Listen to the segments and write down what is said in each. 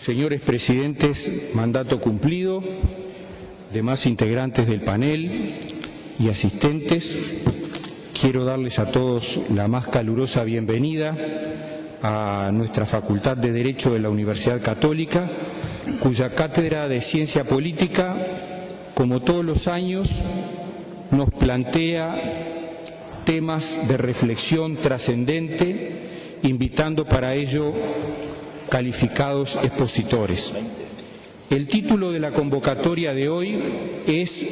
Señores presidentes, mandato cumplido, demás integrantes del panel y asistentes, quiero darles a todos la más calurosa bienvenida a nuestra Facultad de Derecho de la Universidad Católica, cuya cátedra de Ciencia Política, como todos los años, nos plantea temas de reflexión trascendente, invitando para ello calificados expositores. El título de la convocatoria de hoy es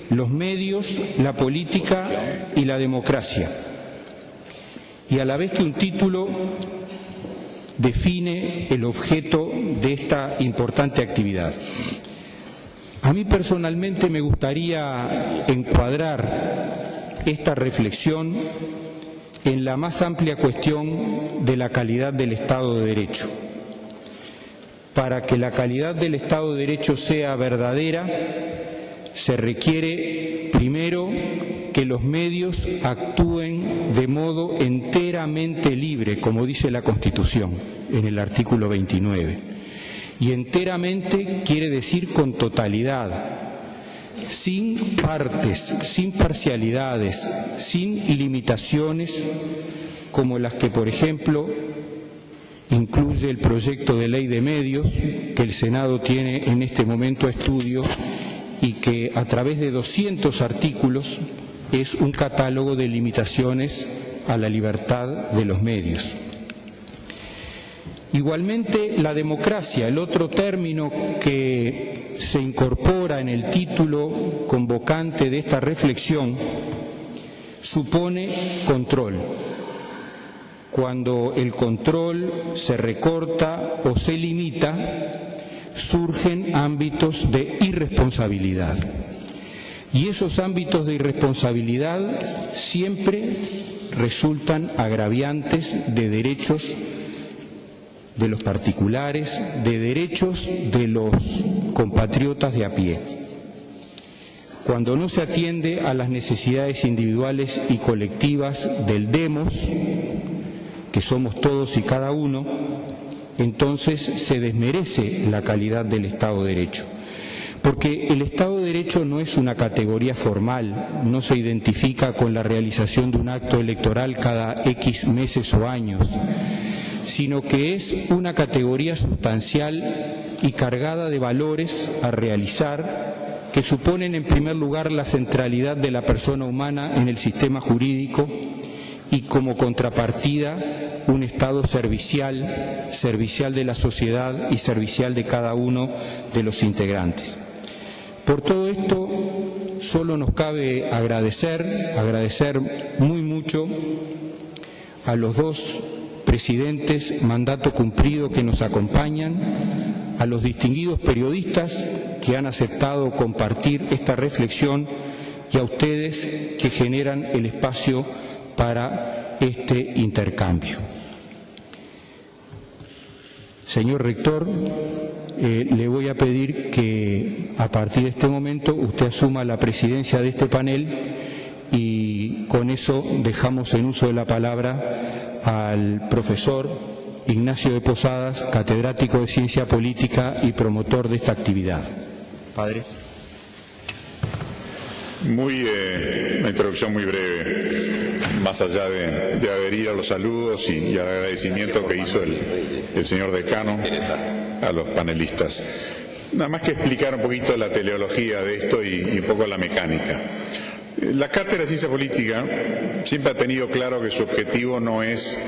Los medios, la política y la democracia. Y a la vez que un título define el objeto de esta importante actividad. A mí personalmente me gustaría encuadrar esta reflexión en la más amplia cuestión de la calidad del Estado de Derecho. Para que la calidad del Estado de Derecho sea verdadera, se requiere primero que los medios actúen de modo enteramente libre, como dice la Constitución en el artículo 29. Y enteramente quiere decir con totalidad, sin partes, sin parcialidades, sin limitaciones como las que, por ejemplo, incluye el proyecto de ley de medios que el Senado tiene en este momento a estudio y que a través de 200 artículos es un catálogo de limitaciones a la libertad de los medios. Igualmente, la democracia, el otro término que se incorpora en el título convocante de esta reflexión, supone control. Cuando el control se recorta o se limita, surgen ámbitos de irresponsabilidad. Y esos ámbitos de irresponsabilidad siempre resultan agraviantes de derechos de los particulares, de derechos de los compatriotas de a pie. Cuando no se atiende a las necesidades individuales y colectivas del demos, que somos todos y cada uno, entonces se desmerece la calidad del Estado de Derecho. Porque el Estado de Derecho no es una categoría formal, no se identifica con la realización de un acto electoral cada X meses o años, sino que es una categoría sustancial y cargada de valores a realizar que suponen en primer lugar la centralidad de la persona humana en el sistema jurídico y como contrapartida un Estado servicial de la sociedad y servicial de cada uno de los integrantes. Por todo esto, solo nos cabe agradecer muy mucho a los dos presidentes mandato cumplido que nos acompañan, a los distinguidos periodistas que han aceptado compartir esta reflexión y a ustedes que generan el espacio para este intercambio. Señor rector, le voy a pedir que a partir de este momento usted asuma la presidencia de este panel y con eso dejamos en uso de la palabra al profesor Ignacio de Posadas, catedrático de Ciencia Política y promotor de esta actividad. Padre. Una introducción muy breve, más allá de adherir a los saludos y al agradecimiento que hizo el señor decano a los panelistas. Nada más que explicar un poquito la teleología de esto y un poco la mecánica. La cátedra de Ciencia Política siempre ha tenido claro que su objetivo no es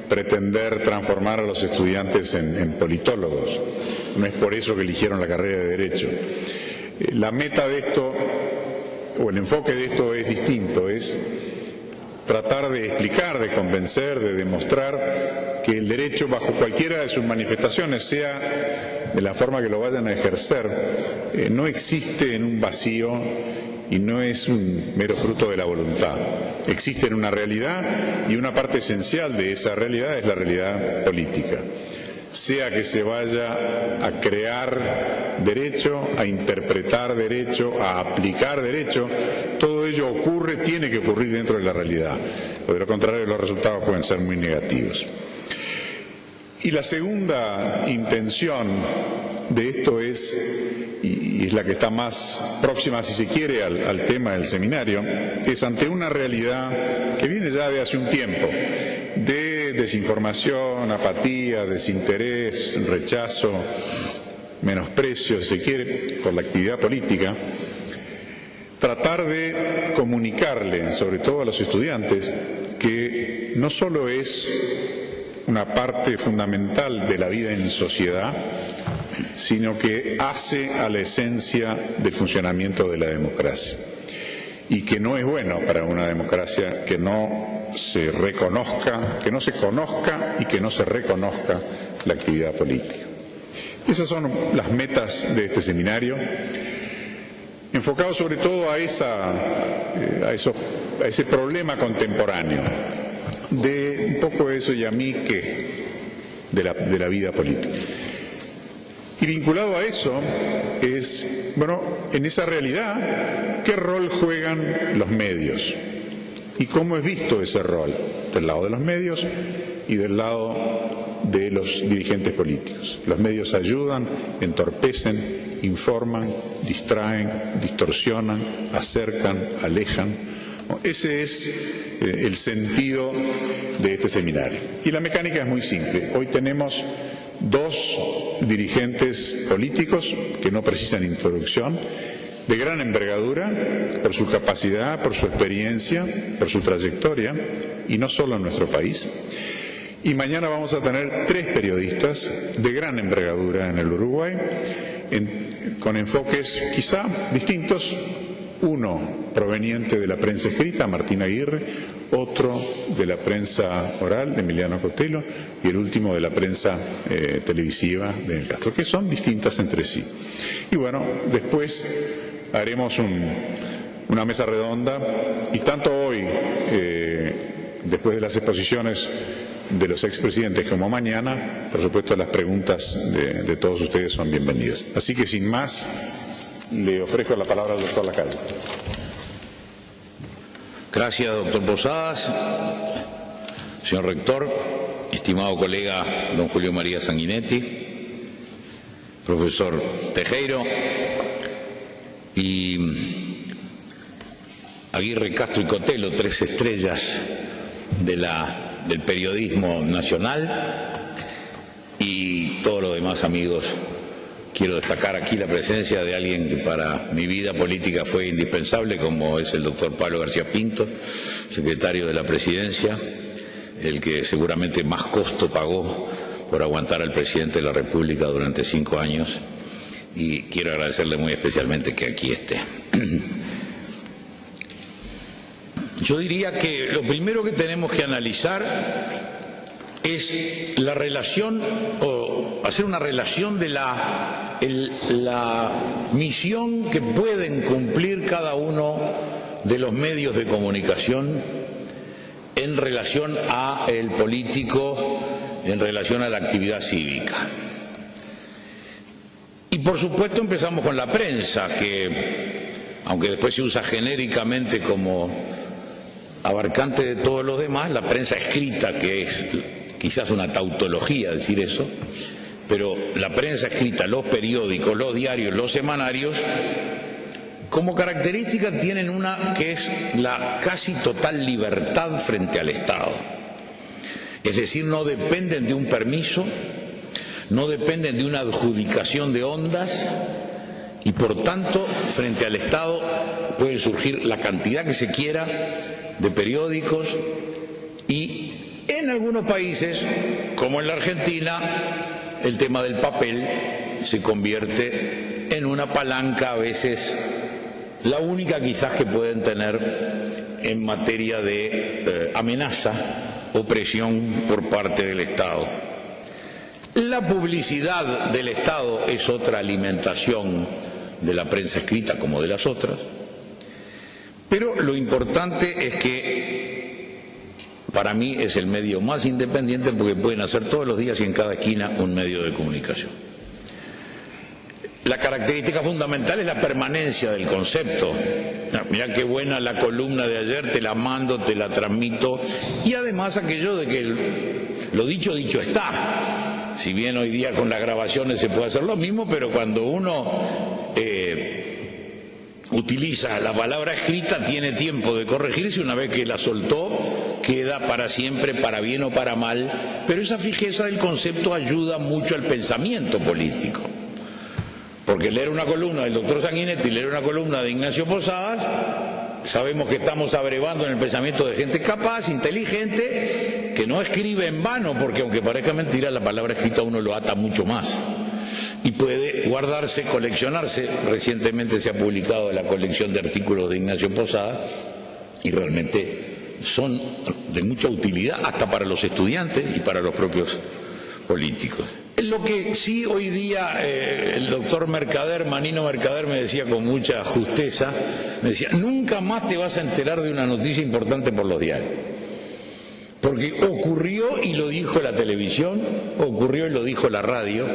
pretender transformar a los estudiantes en politólogos. No es por eso que eligieron la carrera de Derecho. La meta de esto, o el enfoque de esto es distinto, es tratar de explicar, de convencer, de demostrar que el derecho, bajo cualquiera de sus manifestaciones, sea de la forma que lo vayan a ejercer, no existe en un vacío y no es un mero fruto de la voluntad. Existe en una realidad y una parte esencial de esa realidad es la realidad política. Sea que se vaya a crear derecho, a interpretar derecho, a aplicar derecho, todo ello tiene que ocurrir dentro de la realidad. O de lo contrario, los resultados pueden ser muy negativos. Y la segunda intención de esto es, y es la que está más próxima, si se quiere, al tema del seminario, es ante una realidad que viene ya de hace un tiempo, de desinformación, apatía, desinterés, rechazo, menosprecio, si se quiere, por la actividad política, tratar de comunicarle, sobre todo a los estudiantes, que no solo es una parte fundamental de la vida en sociedad, sino que hace a la esencia del funcionamiento de la democracia. Y que no es bueno para una democracia que no se reconozca, que no se conozca y que no se reconozca la actividad política. Esas son las metas de este seminario, enfocado sobre todo a ese problema contemporáneo, de un poco eso y a mí que de la vida política. Y vinculado a eso es, bueno, en esa realidad, ¿qué rol juegan los medios? ¿Y cómo es visto ese rol? Del lado de los medios y del lado de los dirigentes políticos. Los medios ayudan, entorpecen, informan, distraen, distorsionan, acercan, alejan. Ese es el sentido de este seminario. Y la mecánica es muy simple. Hoy tenemos dos dirigentes políticos que no precisan introducción, de gran envergadura, por su capacidad, por su experiencia, por su trayectoria, y no solo en nuestro país. Y mañana vamos a tener 3 periodistas de gran envergadura en el Uruguay, con enfoques quizá distintos. Uno proveniente de la prensa escrita, Martín Aguirre, otro de la prensa oral, Emiliano Cotelo, y el último de la prensa televisiva de Castro, que son distintas entre sí. Y bueno, después haremos una mesa redonda, y tanto hoy, después de las exposiciones de los expresidentes, como mañana, por supuesto, las preguntas de todos ustedes son bienvenidas. Así que sin más, le ofrezco la palabra al doctor Lacalle. Gracias, doctor Posadas. Señor rector, estimado colega don Julio María Sanguinetti, profesor Tejero y Aguirre, Castro y Cotelo, 3 estrellas del periodismo nacional, y todos los demás amigos. Quiero destacar aquí la presencia de alguien que para mi vida política fue indispensable, como es el doctor Pablo García Pinto, secretario de la Presidencia, el que seguramente más costo pagó por aguantar al presidente de la República durante 5 años, y quiero agradecerle muy especialmente que aquí esté. Yo diría que lo primero que tenemos que analizar es la relación, o hacer una relación de la misión que pueden cumplir cada uno de los medios de comunicación en relación a el político, en relación a la actividad cívica. Y por supuesto empezamos con la prensa, que aunque después se usa genéricamente como abarcante de todos los demás, la prensa escrita, que es quizás una tautología decir eso, pero la prensa escrita, los periódicos, los diarios, los semanarios, como característica tienen una que es la casi total libertad frente al Estado. Es decir, no dependen de un permiso, no dependen de una adjudicación de ondas, y por tanto, frente al Estado puede surgir la cantidad que se quiera de periódicos, y en algunos países, como en la Argentina, el tema del papel se convierte en una palanca, a veces la única quizás que pueden tener en materia de amenaza o presión por parte del Estado. La publicidad del Estado es otra alimentación de la prensa escrita como de las otras, pero lo importante es que para mí es el medio más independiente, porque pueden hacer todos los días y en cada esquina un medio de comunicación. La característica fundamental es la permanencia del concepto. Mirá qué buena la columna de ayer, te la mando, te la transmito, y además aquello de que lo dicho, dicho está. si bien hoy día con las grabaciones se puede hacer lo mismo, pero cuando uno utiliza la palabra escrita tiene tiempo de corregirse, una vez que la soltó queda para siempre, para bien o para mal, pero esa fijeza del concepto ayuda mucho al pensamiento político. Porque leer una columna del doctor Sanguinetti y leer una columna de Ignacio Posadas, sabemos que estamos abrevando en el pensamiento de gente capaz, inteligente, que no escribe en vano, porque aunque parezca mentira, la palabra escrita uno lo ata mucho más. Y puede guardarse, coleccionarse. Recientemente se ha publicado la colección de artículos de Ignacio Posadas y realmente son de mucha utilidad hasta para los estudiantes y para los propios políticos. Lo que sí hoy día el doctor Mercader, Manino Mercader, me decía con mucha justeza, me decía, nunca más te vas a enterar de una noticia importante por los diarios. Porque ocurrió y lo dijo la televisión, ocurrió y lo dijo la radio,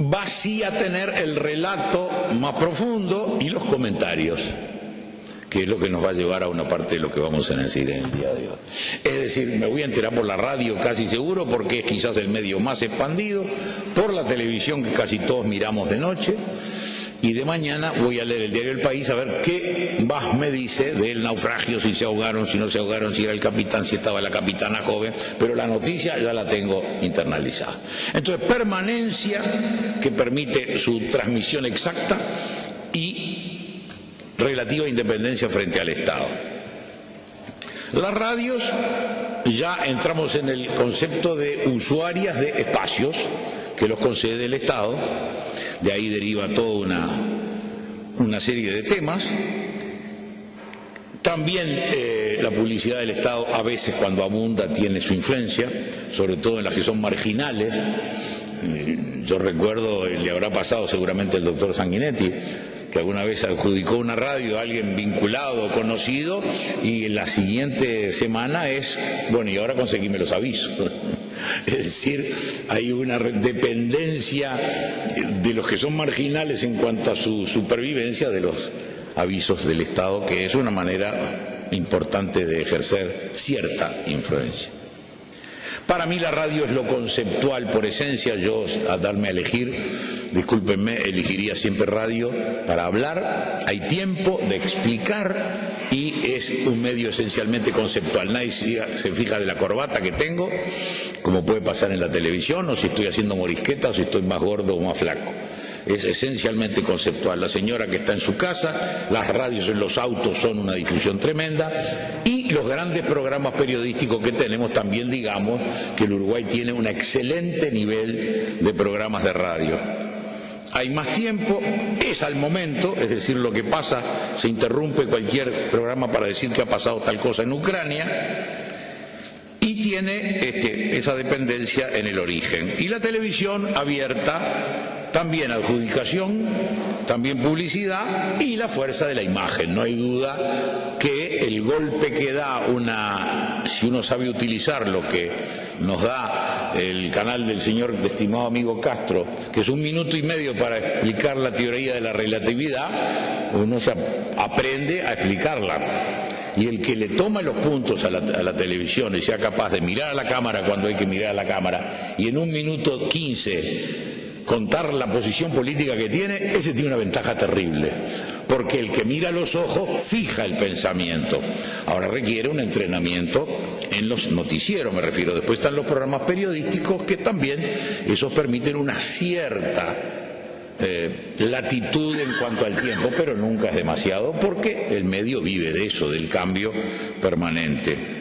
va sí a tener el relato más profundo y los comentarios, que es lo que nos va a llevar a una parte de lo que vamos a decir en el día de hoy. Es decir, me voy a enterar por la radio casi seguro, porque es quizás el medio más expandido, por la televisión que casi todos miramos de noche, y de mañana voy a leer el diario El País a ver qué más me dice del naufragio, si se ahogaron, si no se ahogaron, si era el capitán, si estaba la capitana joven, pero la noticia ya la tengo internalizada. Entonces, permanencia que permite su transmisión exacta y relativa independencia frente al Estado. Las radios, ya entramos en el concepto de usuarias de espacios que los concede el Estado, de ahí deriva toda una serie de temas. También la publicidad del Estado a veces, cuando abunda, tiene su influencia, sobre todo en las que son marginales. Yo recuerdo, le habrá pasado seguramente al doctor Sanguinetti, que alguna vez adjudicó una radio a alguien vinculado o conocido, y en la siguiente semana es, bueno, y ahora conseguíme los avisos. Es decir, hay una dependencia de los que son marginales en cuanto a su supervivencia de los avisos del Estado, que es una manera importante de ejercer cierta influencia. Para mí la radio es lo conceptual por esencia. Yo, a darme a elegir, discúlpenme, elegiría siempre radio para hablar. Hay tiempo de explicar y es un medio esencialmente conceptual. Nadie se fija de la corbata que tengo, como puede pasar en la televisión, o si estoy haciendo morisqueta, o si estoy más gordo o más flaco. Es esencialmente conceptual. La señora que está en su casa, las radios en los autos son una difusión tremenda, y los grandes programas periodísticos que tenemos también. Digamos que el Uruguay tiene un excelente nivel de programas de radio. Hay más tiempo, es al momento, es decir, lo que pasa, se interrumpe cualquier programa para decir que ha pasado tal cosa en Ucrania, y tiene esa dependencia en el origen. Y la televisión abierta, también adjudicación, también publicidad y la fuerza de la imagen. No hay duda que el golpe que da si uno sabe utilizar lo que nos da el canal del señor estimado amigo Castro, que es 1 minuto y medio para explicar la teoría de la relatividad, uno se aprende a explicarla. Y el que le toma los puntos a la televisión y sea capaz de mirar a la cámara cuando hay que mirar a la cámara, y en 1 minuto 15 contar la posición política que tiene, ese tiene una ventaja terrible, porque el que mira los ojos fija el pensamiento. Ahora requiere un entrenamiento en los noticieros, me refiero. Después están los programas periodísticos, que también esos permiten una cierta latitud en cuanto al tiempo, pero nunca es demasiado, porque el medio vive de eso, del cambio permanente.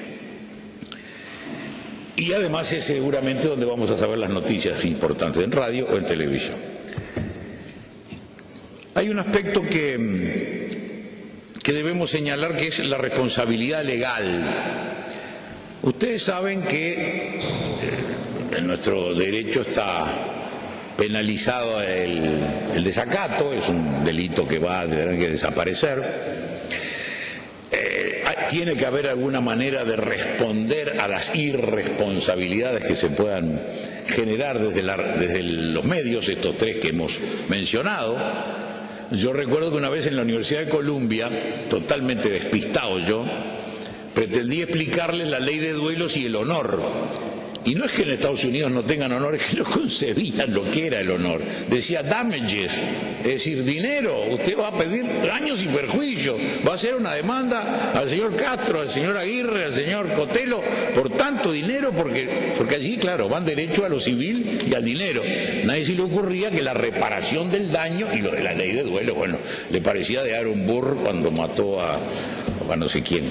Y además es seguramente donde vamos a saber las noticias importantes, en radio o en televisión. Hay un aspecto que debemos señalar, que es la responsabilidad legal. Ustedes saben que en nuestro derecho está penalizado el desacato, es un delito que va a tener que desaparecer. Tiene que haber alguna manera de responder a las irresponsabilidades que se puedan generar desde los medios, estos 3 que hemos mencionado. Yo recuerdo que una vez en la Universidad de Columbia, totalmente despistado yo, pretendí explicarles la ley de duelos y el honor. Y no es que en Estados Unidos no tengan honor, es que no concebían lo que era el honor. Decía damages, es decir, dinero. Usted va a pedir daños y perjuicios, va a hacer una demanda al señor Castro, al señor Aguirre, al señor Cotelo, por tanto dinero, porque allí, claro, van derecho a lo civil y al dinero. Nadie se le ocurría que la reparación del daño, y lo de la ley de duelo, bueno, le parecía de Aaron Burr cuando mató a no sé quién,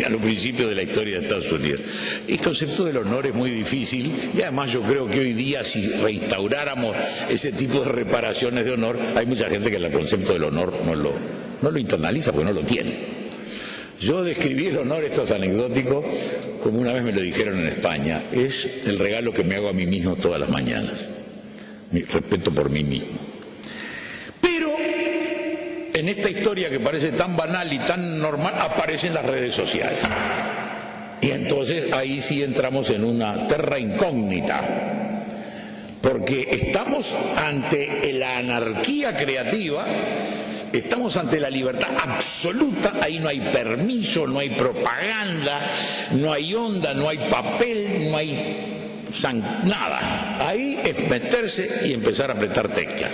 a los principios de la historia de Estados Unidos. El concepto del honor es muy difícil, y además yo creo que hoy día, si reinstauráramos ese tipo de reparaciones de honor, hay mucha gente que el concepto del honor no lo internaliza porque no lo tiene. Yo describí el honor, esto es anecdótico, como una vez me lo dijeron en España: es el regalo que me hago a mí mismo todas las mañanas, mi respeto por mí mismo. Pero en esta historia que parece tan banal y tan normal, aparecen las redes sociales. Y entonces ahí sí entramos en una terra incógnita, porque estamos ante la anarquía creativa, estamos ante la libertad absoluta. Ahí no hay permiso, no hay propaganda, no hay onda, no hay papel, no hay nada. Ahí es meterse y empezar a apretar teclas.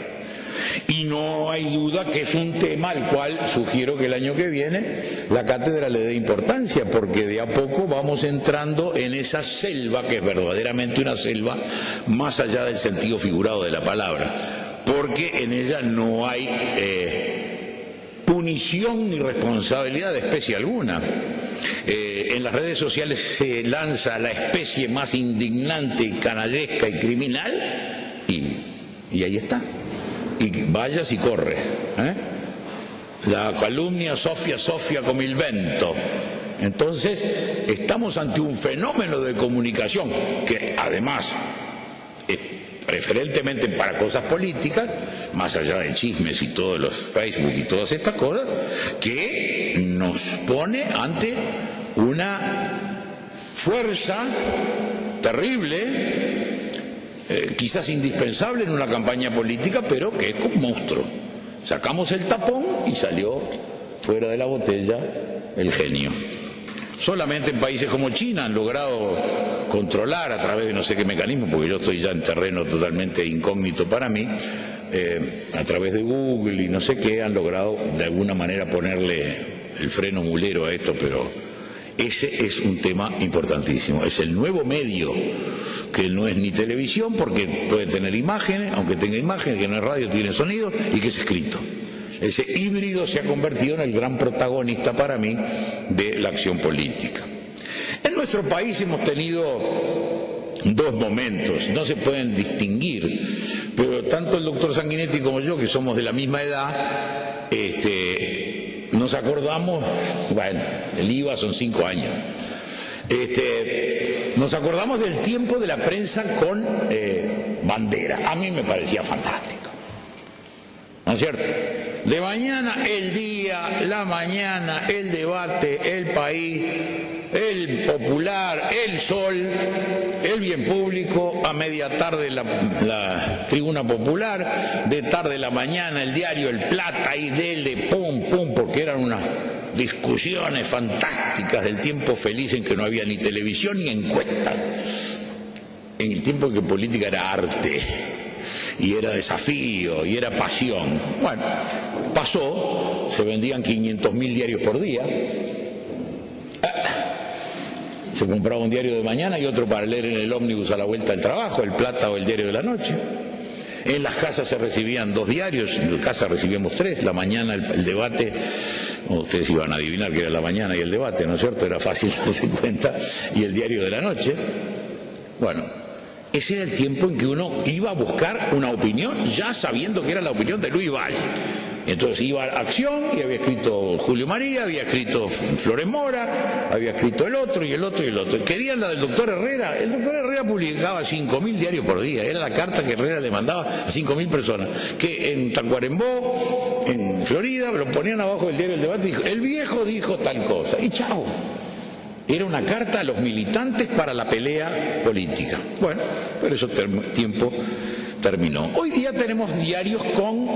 Y no hay duda que es un tema al cual sugiero que el año que viene la cátedra le dé importancia, porque de a poco vamos entrando en esa selva, que es verdaderamente una selva, más allá del sentido figurado de la palabra, porque en ella no hay punición ni responsabilidad de especie alguna. En las redes sociales se lanza la especie más indignante, canallesca y criminal, y ahí está. Y vayas y corre, la calumnia Sofia come il vento. Entonces estamos ante un fenómeno de comunicación que además es preferentemente para cosas políticas, más allá de chismes y todos los Facebook y todas estas cosas, que nos pone ante una fuerza terrible, quizás indispensable en una campaña política, pero que es un monstruo. Sacamos el tapón y salió fuera de la botella el genio. Solamente en países como China han logrado controlar, a través de no sé qué mecanismo, porque yo estoy ya en terreno totalmente incógnito para mí, a través de Google y no sé qué, han logrado de alguna manera ponerle el freno mulero a esto, pero ese es un tema importantísimo. Es el nuevo medio, que no es ni televisión, porque puede tener imágenes, aunque tenga imágenes, que no es radio, tiene sonido, y que es escrito. Ese híbrido se ha convertido en el gran protagonista para mí de la acción política. En nuestro país hemos tenido dos momentos, no se pueden distinguir, pero tanto el doctor Sanguinetti como yo, que somos de la misma edad, nos acordamos, bueno, el IVA son 5 años, nos acordamos del tiempo de la prensa con bandera. A mí me parecía fantástico, ¿no es cierto? De mañana el Día, la mañana el debate, el país, el Popular, el Sol, el Bien Público, a media tarde la Tribuna Popular, de tarde la mañana el diario El Plata, y dele pum pum, porque eran unas discusiones fantásticas del tiempo feliz en que no había ni televisión ni encuestas, en el tiempo en que política era arte y era desafío y era pasión. Bueno, pasó, se vendían 500.000 diarios por día, se compraba un diario de mañana y otro para leer en el ómnibus a la vuelta del trabajo, El Plata o el Diario de la Noche. En las casas se recibían 2 diarios, en mi casa recibíamos 3, la mañana el debate, ustedes iban a adivinar que era la mañana y el debate, ¿no es cierto? Era fácil darse cuenta, y el Diario de la Noche. Bueno, ese era el tiempo en que uno iba a buscar una opinión, ya sabiendo que era la opinión de Luis Valle. Entonces iba a Acción, y había escrito Julio María, había escrito Flores Mora, había escrito el otro y el otro y el otro. Querían la del doctor Herrera. El doctor Herrera publicaba 5.000 diarios por día. Era la carta que Herrera le mandaba a 5.000 personas. Que en Tacuarembó, en Florida, lo ponían abajo del diario El Debate y dijo: el viejo dijo tal cosa. Y chao. Era una carta a los militantes para la pelea política. Bueno, pero ese tiempo terminó. Hoy día tenemos diarios con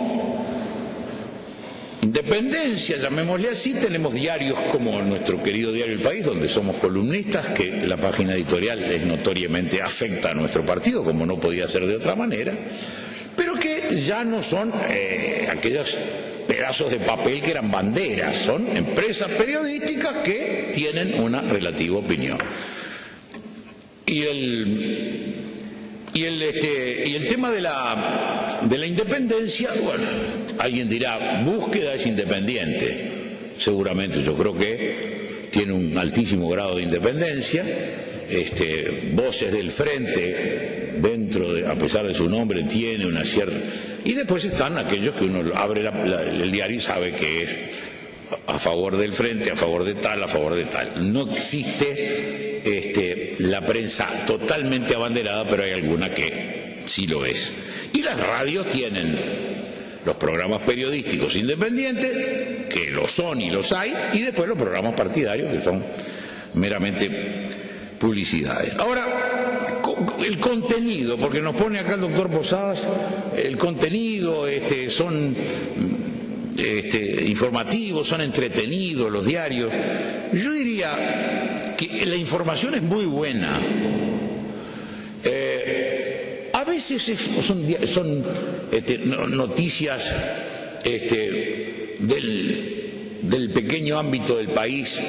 independencia, llamémosle así. Tenemos diarios como nuestro querido diario El País, donde somos columnistas, que la página editorial es notoriamente afecta a nuestro partido, como no podía ser de otra manera, pero que ya no son aquellos pedazos de papel que eran banderas, son empresas periodísticas que tienen una relativa opinión. Y el tema de la independencia, bueno, alguien dirá, búsqueda es independiente. Seguramente, yo creo que tiene un altísimo grado de independencia. Voces del Frente, a pesar de su nombre, tiene una cierta... Y después están aquellos que uno abre el diario y sabe que es a favor del Frente, a favor de tal, a favor de tal. No existe la prensa totalmente abanderada, pero hay alguna que sí lo es. Y las radios tienen los programas periodísticos independientes, que lo son y los hay, y después los programas partidarios, que son meramente publicidades. Ahora, el contenido, porque nos pone acá el doctor Posadas, el contenido son informativos, son entretenidos los diarios. Yo diría que la información es muy buena. A veces son noticias del pequeño ámbito del país.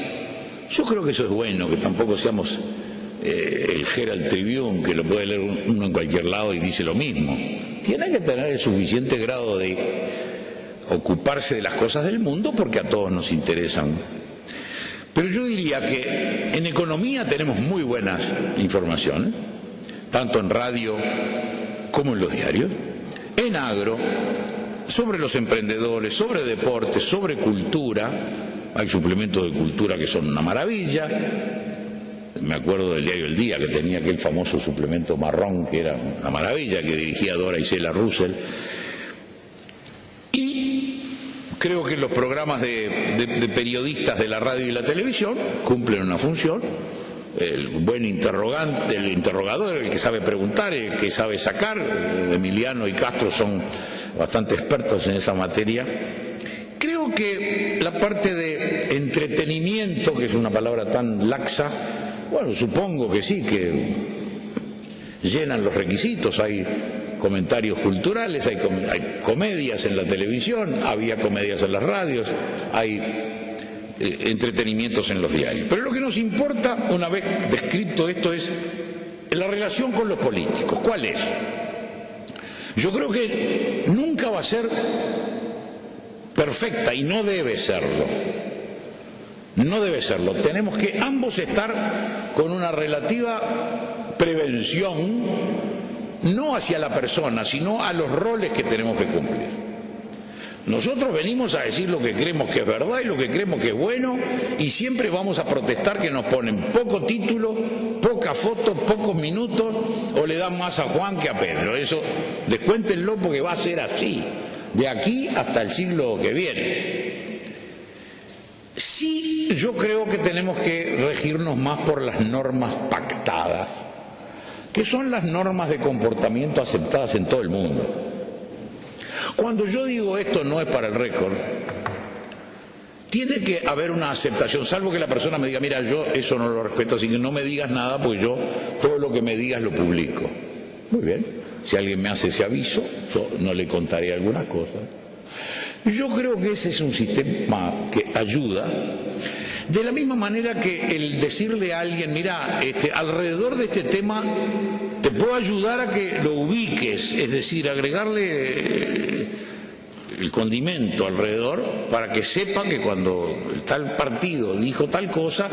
Yo creo que eso es bueno, que tampoco seamos el Herald Tribune, que lo puede leer uno en cualquier lado y dice lo mismo. Tiene que tener el suficiente grado de ocuparse de las cosas del mundo, porque a todos nos interesan. Pero yo diría que en economía tenemos muy buenas informaciones, tanto en radio como en los diarios, en agro, sobre los emprendedores, sobre deportes, sobre cultura. Hay suplementos de cultura que son una maravilla. Me acuerdo del diario El Día, que tenía aquel famoso suplemento marrón, que era una maravilla, que dirigía Dora Isela Russell. Y creo que los programas de periodistas de la radio y la televisión cumplen una función. El buen interrogante, el interrogador, el que sabe preguntar, el que sabe sacar. Emiliano y Castro son bastante expertos en esa materia. Creo que la parte de entretenimiento, que es una palabra tan laxa, bueno, supongo que sí, que llenan los requisitos. Hay comentarios culturales, hay comedias en la televisión, había comedias en las radios, hay entretenimientos en los diarios. Pero lo que nos importa, una vez descrito esto, es la relación con los políticos. ¿Cuál es? Yo creo que nunca va a ser perfecta, y no debe serlo. No debe serlo. Tenemos que ambos estar con una relativa prevención, no hacia la persona, sino a los roles que tenemos que cumplir. Nosotros venimos a decir lo que creemos que es verdad y lo que creemos que es bueno, y siempre vamos a protestar que nos ponen poco título, poca foto, pocos minutos, o le dan más a Juan que a Pedro. Eso descuéntenlo, porque va a ser así de aquí hasta el siglo que viene. Sí, yo creo que tenemos que regirnos más por las normas pactadas, que son las normas de comportamiento aceptadas en todo el mundo. Cuando yo digo esto, no es para el récord, tiene que haber una aceptación, salvo que la persona me diga, mira, yo eso no lo respeto, así que no me digas nada, porque yo todo lo que me digas lo publico. Muy bien, si alguien me hace ese aviso, yo no le contaré algunas cosas. Yo creo que ese es un sistema que ayuda, de la misma manera que el decirle a alguien, mira, alrededor de este tema te puedo ayudar a que lo ubiques, es decir, agregarle el condimento alrededor para que sepa que cuando tal partido dijo tal cosa,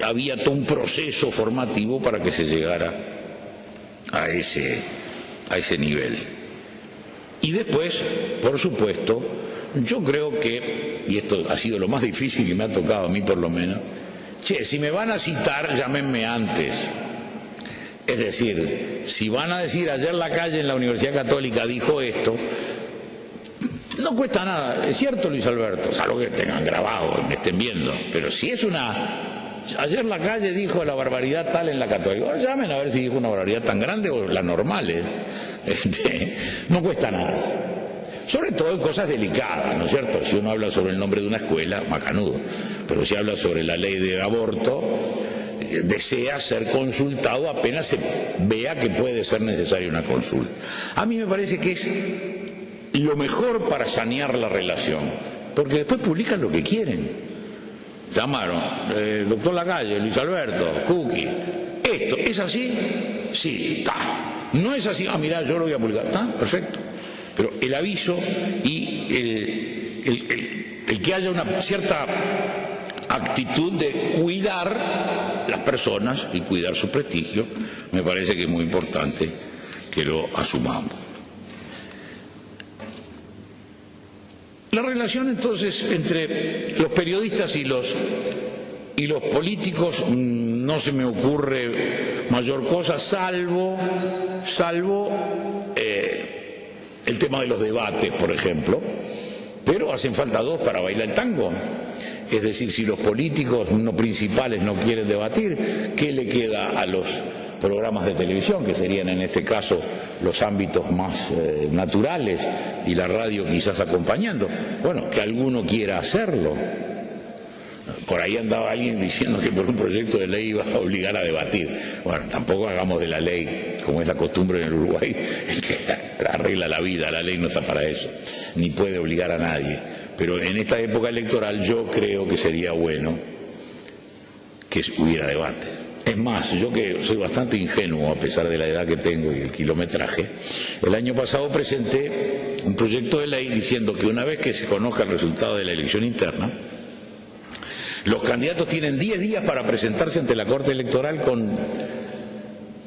había todo un proceso formativo para que se llegara a ese nivel. Y después, por supuesto, yo creo que, y esto ha sido lo más difícil que me ha tocado a mí por lo menos, si me van a citar, llámenme antes. Es decir, si van a decir, ayer Lacalle en la Universidad Católica dijo esto, no cuesta nada, es cierto, Luis Alberto, salvo que tengan grabado, me estén viendo, pero si es ayer Lacalle dijo la barbaridad tal en la Católica, llamen a ver si dijo una barbaridad tan grande o la normal, no cuesta nada. sobre todo en cosas delicadas, ¿no es cierto? Si uno habla sobre el nombre de una escuela, macanudo, pero si habla sobre la ley de aborto, desea ser consultado apenas se vea que puede ser necesaria una consulta. A mí me parece que es lo mejor para sanear la relación, porque después publican lo que quieren. Llamaron, el doctor Lacalle, Luis Alberto, Cookie, ¿esto es así? Sí, está. No es así, mirá, yo lo voy a publicar, está, perfecto. Pero el aviso y el que haya una cierta actitud de cuidar las personas y cuidar su prestigio, me parece que es muy importante que lo asumamos. La relación entonces entre los periodistas y los políticos no se me ocurre mayor cosa, salvo el tema de los debates, por ejemplo, pero hacen falta dos para bailar el tango. Es decir, si los políticos no principales no quieren debatir, ¿qué le queda a los programas de televisión, que serían en este caso los ámbitos más naturales, y la radio quizás acompañando? Bueno, que alguno quiera hacerlo. Por ahí andaba alguien diciendo que por un proyecto de ley iba a obligar a debatir. Bueno, tampoco hagamos de la ley, como es la costumbre en el Uruguay, el que arregla la vida. La ley no está para eso, ni puede obligar a nadie. Pero en esta época electoral yo creo que sería bueno que hubiera debate. Es más, yo que soy bastante ingenuo a pesar de la edad que tengo y el kilometraje, el año pasado presenté un proyecto de ley diciendo que una vez que se conozca el resultado de la elección interna, los candidatos tienen 10 días para presentarse ante la Corte Electoral con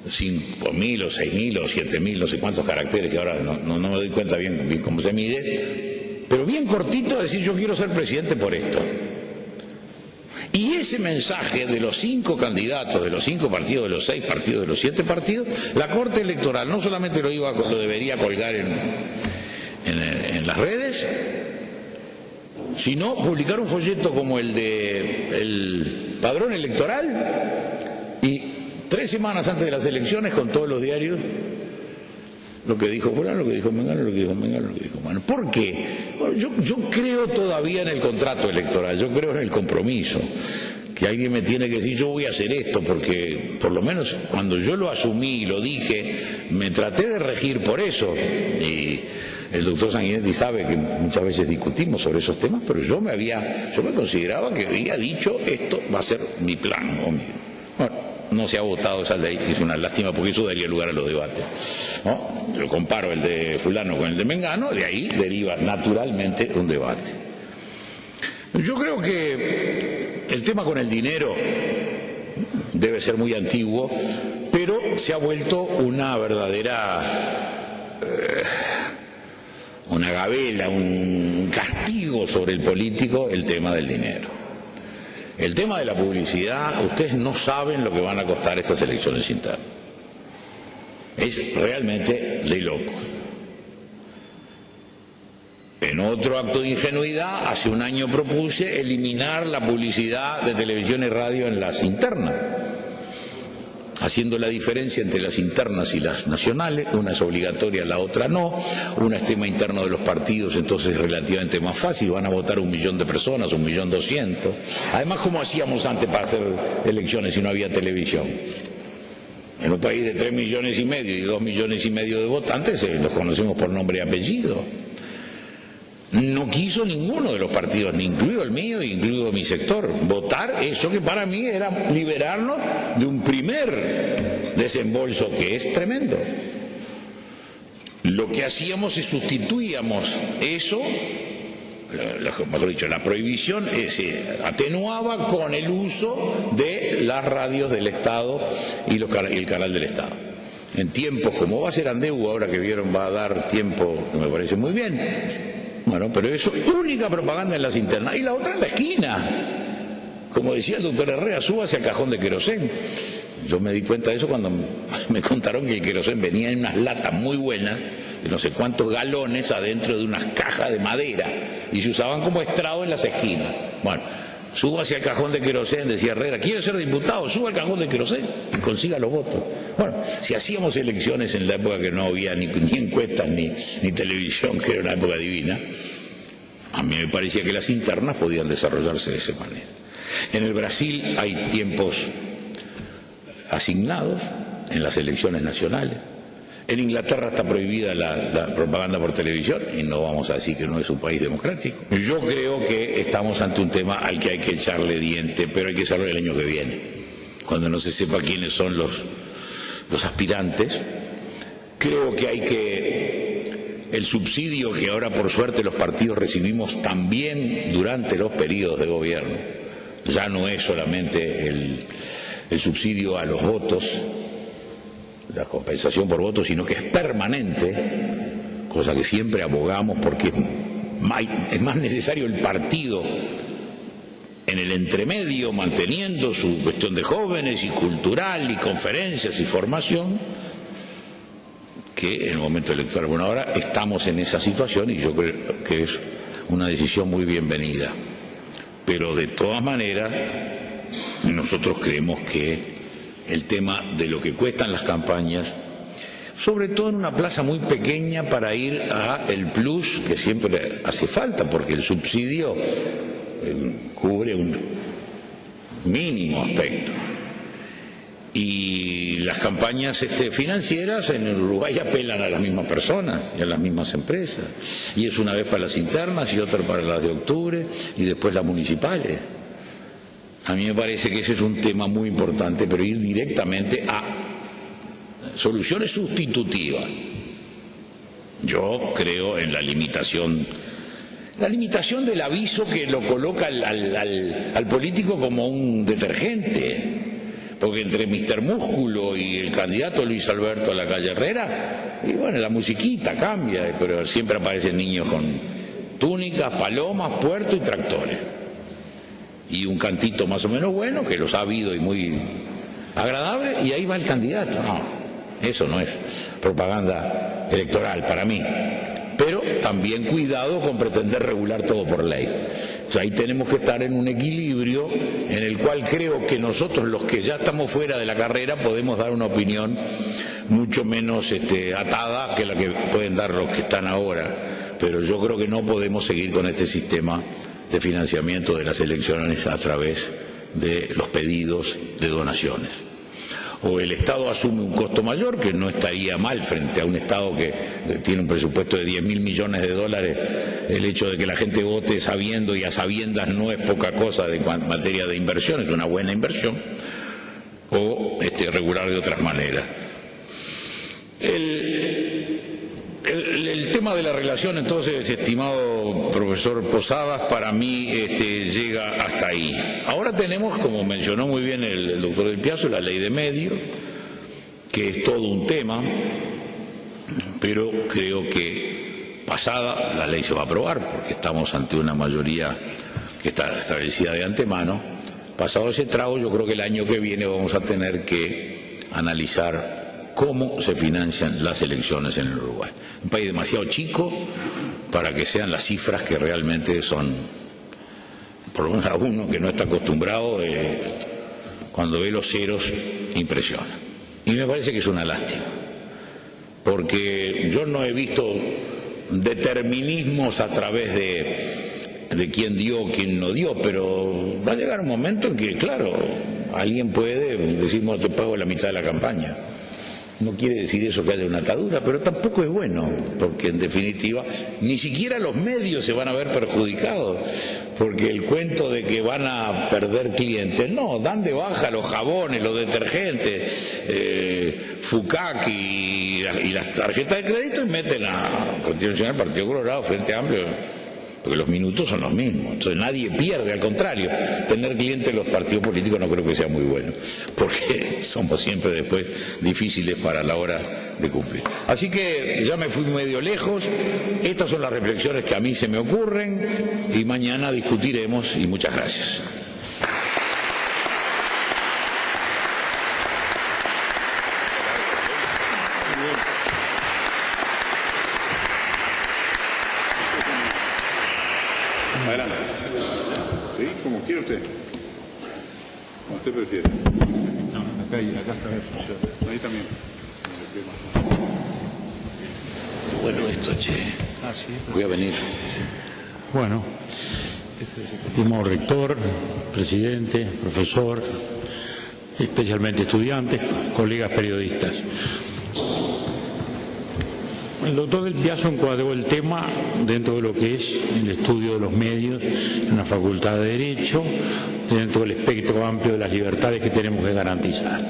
5.000 o 6.000 o 7.000, no sé cuántos caracteres, que ahora no me doy cuenta bien cómo se mide, pero bien cortito, decir yo quiero ser presidente por esto. Y ese mensaje de los 5 candidatos, de los 5 partidos, de los 6 partidos, de los 7 partidos, la Corte Electoral no solamente lo debería colgar en las redes, sino publicar un folleto como el de el padrón electoral, y 3 semanas antes de las elecciones con todos los diarios lo que dijo fulano, lo que dijo Mengano, lo que dijo Mengano, lo que dijo Mano. ¿Por qué? Bueno, yo creo todavía en el contrato electoral, yo creo en el compromiso, que alguien me tiene que decir yo voy a hacer esto, porque por lo menos cuando yo lo asumí y lo dije, me traté de regir por eso. Y el doctor Sanguinetti sabe que muchas veces discutimos sobre esos temas, pero yo me consideraba que había dicho esto va a ser mi plan. Bueno, no se ha votado esa ley, es una lástima porque eso daría lugar a los debates, ¿no? Yo comparo el de fulano con el de Mengano, de ahí deriva naturalmente un debate. Yo creo que el tema con el dinero debe ser muy antiguo, pero se ha vuelto una verdadera una gabela, un castigo sobre el político, el tema del dinero. El tema de la publicidad, ustedes no saben lo que van a costar estas elecciones internas. Es realmente de locos. En otro acto de ingenuidad, hace un año propuse eliminar la publicidad de televisión y radio en las internas, haciendo la diferencia entre las internas y las nacionales. Una es obligatoria, la otra no. Una es tema interno de los partidos, entonces es relativamente más fácil, van a votar 1 millón de personas, 1.200.000. Además, ¿cómo hacíamos antes para hacer elecciones si no había televisión? En un país de 3,5 millones y 2,5 millones de votantes, los conocemos por nombre y apellido. No quiso ninguno de los partidos, ni incluido el mío, incluido mi sector, votar eso que para mí era liberarnos de un primer desembolso que es tremendo. Lo que hacíamos es sustituíamos eso, mejor dicho, la prohibición se atenuaba con el uso de las radios del Estado y el canal del Estado. En tiempos como va a ser Andeu, ahora que vieron va a dar tiempo, que me parece muy bien. Bueno, pero eso es única propaganda en las internas. Y la otra en la esquina. Como decía el doctor Herrera, súbase al cajón de querosén. Yo me di cuenta de eso cuando me contaron que el querosén venía en unas latas muy buenas, de no sé cuántos galones adentro de unas cajas de madera, y se usaban como estrado en las esquinas. Bueno, Suba hacia el cajón de querosén, decía Herrera, quiere ser diputado, suba al cajón de querosén y consiga los votos. Bueno, si hacíamos elecciones en la época que no había ni encuestas ni televisión, que era una época divina, a mí me parecía que las internas podían desarrollarse de esa manera. En el Brasil hay tiempos asignados en las elecciones nacionales. En Inglaterra está prohibida la propaganda por televisión y no vamos a decir que no es un país democrático. Yo creo que estamos ante un tema al que hay que echarle diente, pero hay que hacerlo el año que viene, cuando no se sepa quiénes son los aspirantes. Creo que el subsidio que ahora por suerte los partidos recibimos también durante los periodos de gobierno, ya no es solamente el subsidio a los votos, la compensación por votos, sino que es permanente, cosa que siempre abogamos porque es más necesario el partido en el entremedio, manteniendo su cuestión de jóvenes y cultural y conferencias y formación, que en el momento electoral. Bueno, ahora estamos en esa situación y yo creo que es una decisión muy bienvenida. Pero de todas maneras, nosotros creemos que el tema de lo que cuestan las campañas, sobre todo en una plaza muy pequeña para ir a el plus que siempre hace falta, porque el subsidio cubre un mínimo aspecto. Y las campañas financieras en Uruguay apelan a las mismas personas y a las mismas empresas. Y es una vez para las internas y otra para las de octubre y después las municipales. A mí me parece que ese es un tema muy importante, pero ir directamente a soluciones sustitutivas. Yo creo en la limitación del aviso que lo coloca al político como un detergente. Porque entre Mr. Músculo y el candidato Luis Alberto a la calle Herrera, y bueno, la musiquita cambia, pero siempre aparecen niños con túnicas, palomas, puertos y tractores. Y un cantito más o menos bueno, que los ha habido y muy agradable, y ahí va el candidato. No, eso no es propaganda electoral para mí. Pero también cuidado con pretender regular todo por ley. O sea, ahí tenemos que estar en un equilibrio en el cual creo que nosotros, los que ya estamos fuera de la carrera, podemos dar una opinión mucho menos atada que la que pueden dar los que están ahora. Pero yo creo que no podemos seguir con este sistema de financiamiento de las elecciones a través de los pedidos de donaciones. O el Estado asume un costo mayor, que no estaría mal frente a un Estado que tiene un presupuesto de 10.000 millones de dólares. El hecho de que la gente vote sabiendo y a sabiendas no es poca cosa en materia de inversión, es una buena inversión. O regular de otras maneras. El tema de la relación, entonces, estimado profesor Posadas, para mí llega hasta ahí. Ahora tenemos, como mencionó muy bien el doctor Del Piazzo, la ley de medios, que es todo un tema, pero creo que pasada la ley se va a aprobar, porque estamos ante una mayoría que está establecida de antemano. Pasado ese trago, yo creo que el año que viene vamos a tener que analizar cómo se financian las elecciones en el Uruguay. Un país demasiado chico para que sean las cifras que realmente son, por lo menos a uno que no está acostumbrado, cuando ve los ceros impresiona. Y me parece que es una lástima, porque yo no he visto determinismos a través de quién dio o quién no dio, pero va a llegar un momento en que, claro, alguien puede decir, no te pago la mitad de la campaña. No quiere decir eso que haya una atadura, pero tampoco es bueno, porque en definitiva ni siquiera los medios se van a ver perjudicados, porque el cuento de que van a perder clientes, no, dan de baja los jabones, los detergentes, FUCAC y las tarjetas de crédito y meten a Partido Nacional, Partido Colorado, Frente Amplio, porque los minutos son los mismos, entonces nadie pierde, al contrario, tener clientes en los partidos políticos no creo que sea muy bueno, porque somos siempre después difíciles para la hora de cumplir. Así que ya me fui medio lejos, estas son las reflexiones que a mí se me ocurren y mañana discutiremos y muchas gracias. Adelante. ¿Sí? Como quiere usted. Como usted prefiere. No, acá también funciona. Ahí también. Bueno, esto, che. Ah, sí. Voy a venir. Bueno, estimado rector, presidente, profesor, especialmente estudiantes, colegas periodistas. El doctor Del Piazzo encuadró el tema dentro de lo que es el estudio de los medios en la Facultad de Derecho, dentro del espectro amplio de las libertades que tenemos que garantizar.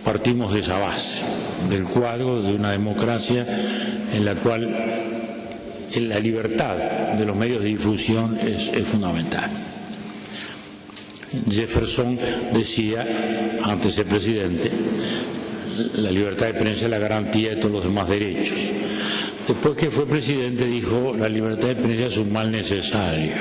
Partimos de esa base, del cuadro de una democracia en la cual la libertad de los medios de difusión es fundamental. Jefferson decía, antes de ser presidente, la libertad de prensa es la garantía de todos los demás derechos. Después que fue presidente dijo, la libertad de prensa es un mal necesario,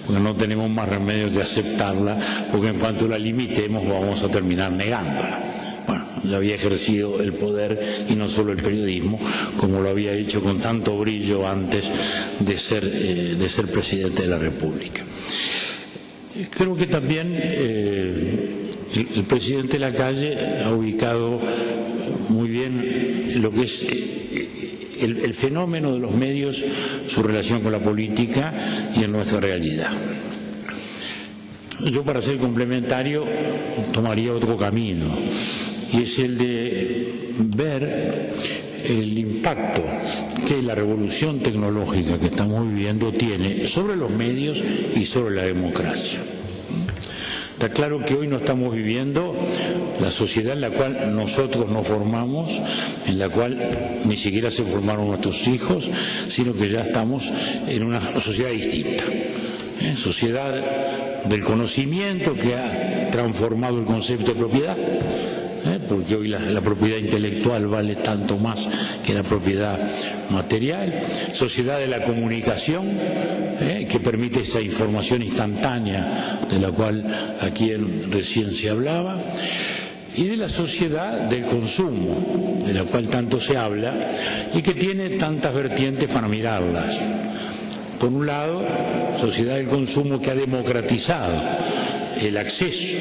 porque no tenemos más remedio que aceptarla, porque en cuanto la limitemos vamos a terminar negándola. Bueno, ya había ejercido el poder, y no solo el periodismo, como lo había hecho con tanto brillo antes de ser presidente de la República. Creo que también el presidente Lacalle ha ubicado muy bien lo que es el fenómeno de los medios, su relación con la política y en nuestra realidad. Yo, para ser complementario, tomaría otro camino, y es el de ver el impacto que la revolución tecnológica que estamos viviendo tiene sobre los medios y sobre la democracia. Está claro que hoy no estamos viviendo la sociedad en la cual nosotros nos formamos, en la cual ni siquiera se formaron nuestros hijos, sino que ya estamos en una sociedad distinta. Sociedad del conocimiento que ha transformado el concepto de propiedad, porque hoy la propiedad intelectual vale tanto más que la propiedad material. Sociedad de la comunicación, que permite esa información instantánea de la cual aquí recién se hablaba, y de la sociedad del consumo, de la cual tanto se habla y que tiene tantas vertientes para mirarlas. Por un lado, sociedad del consumo que ha democratizado el acceso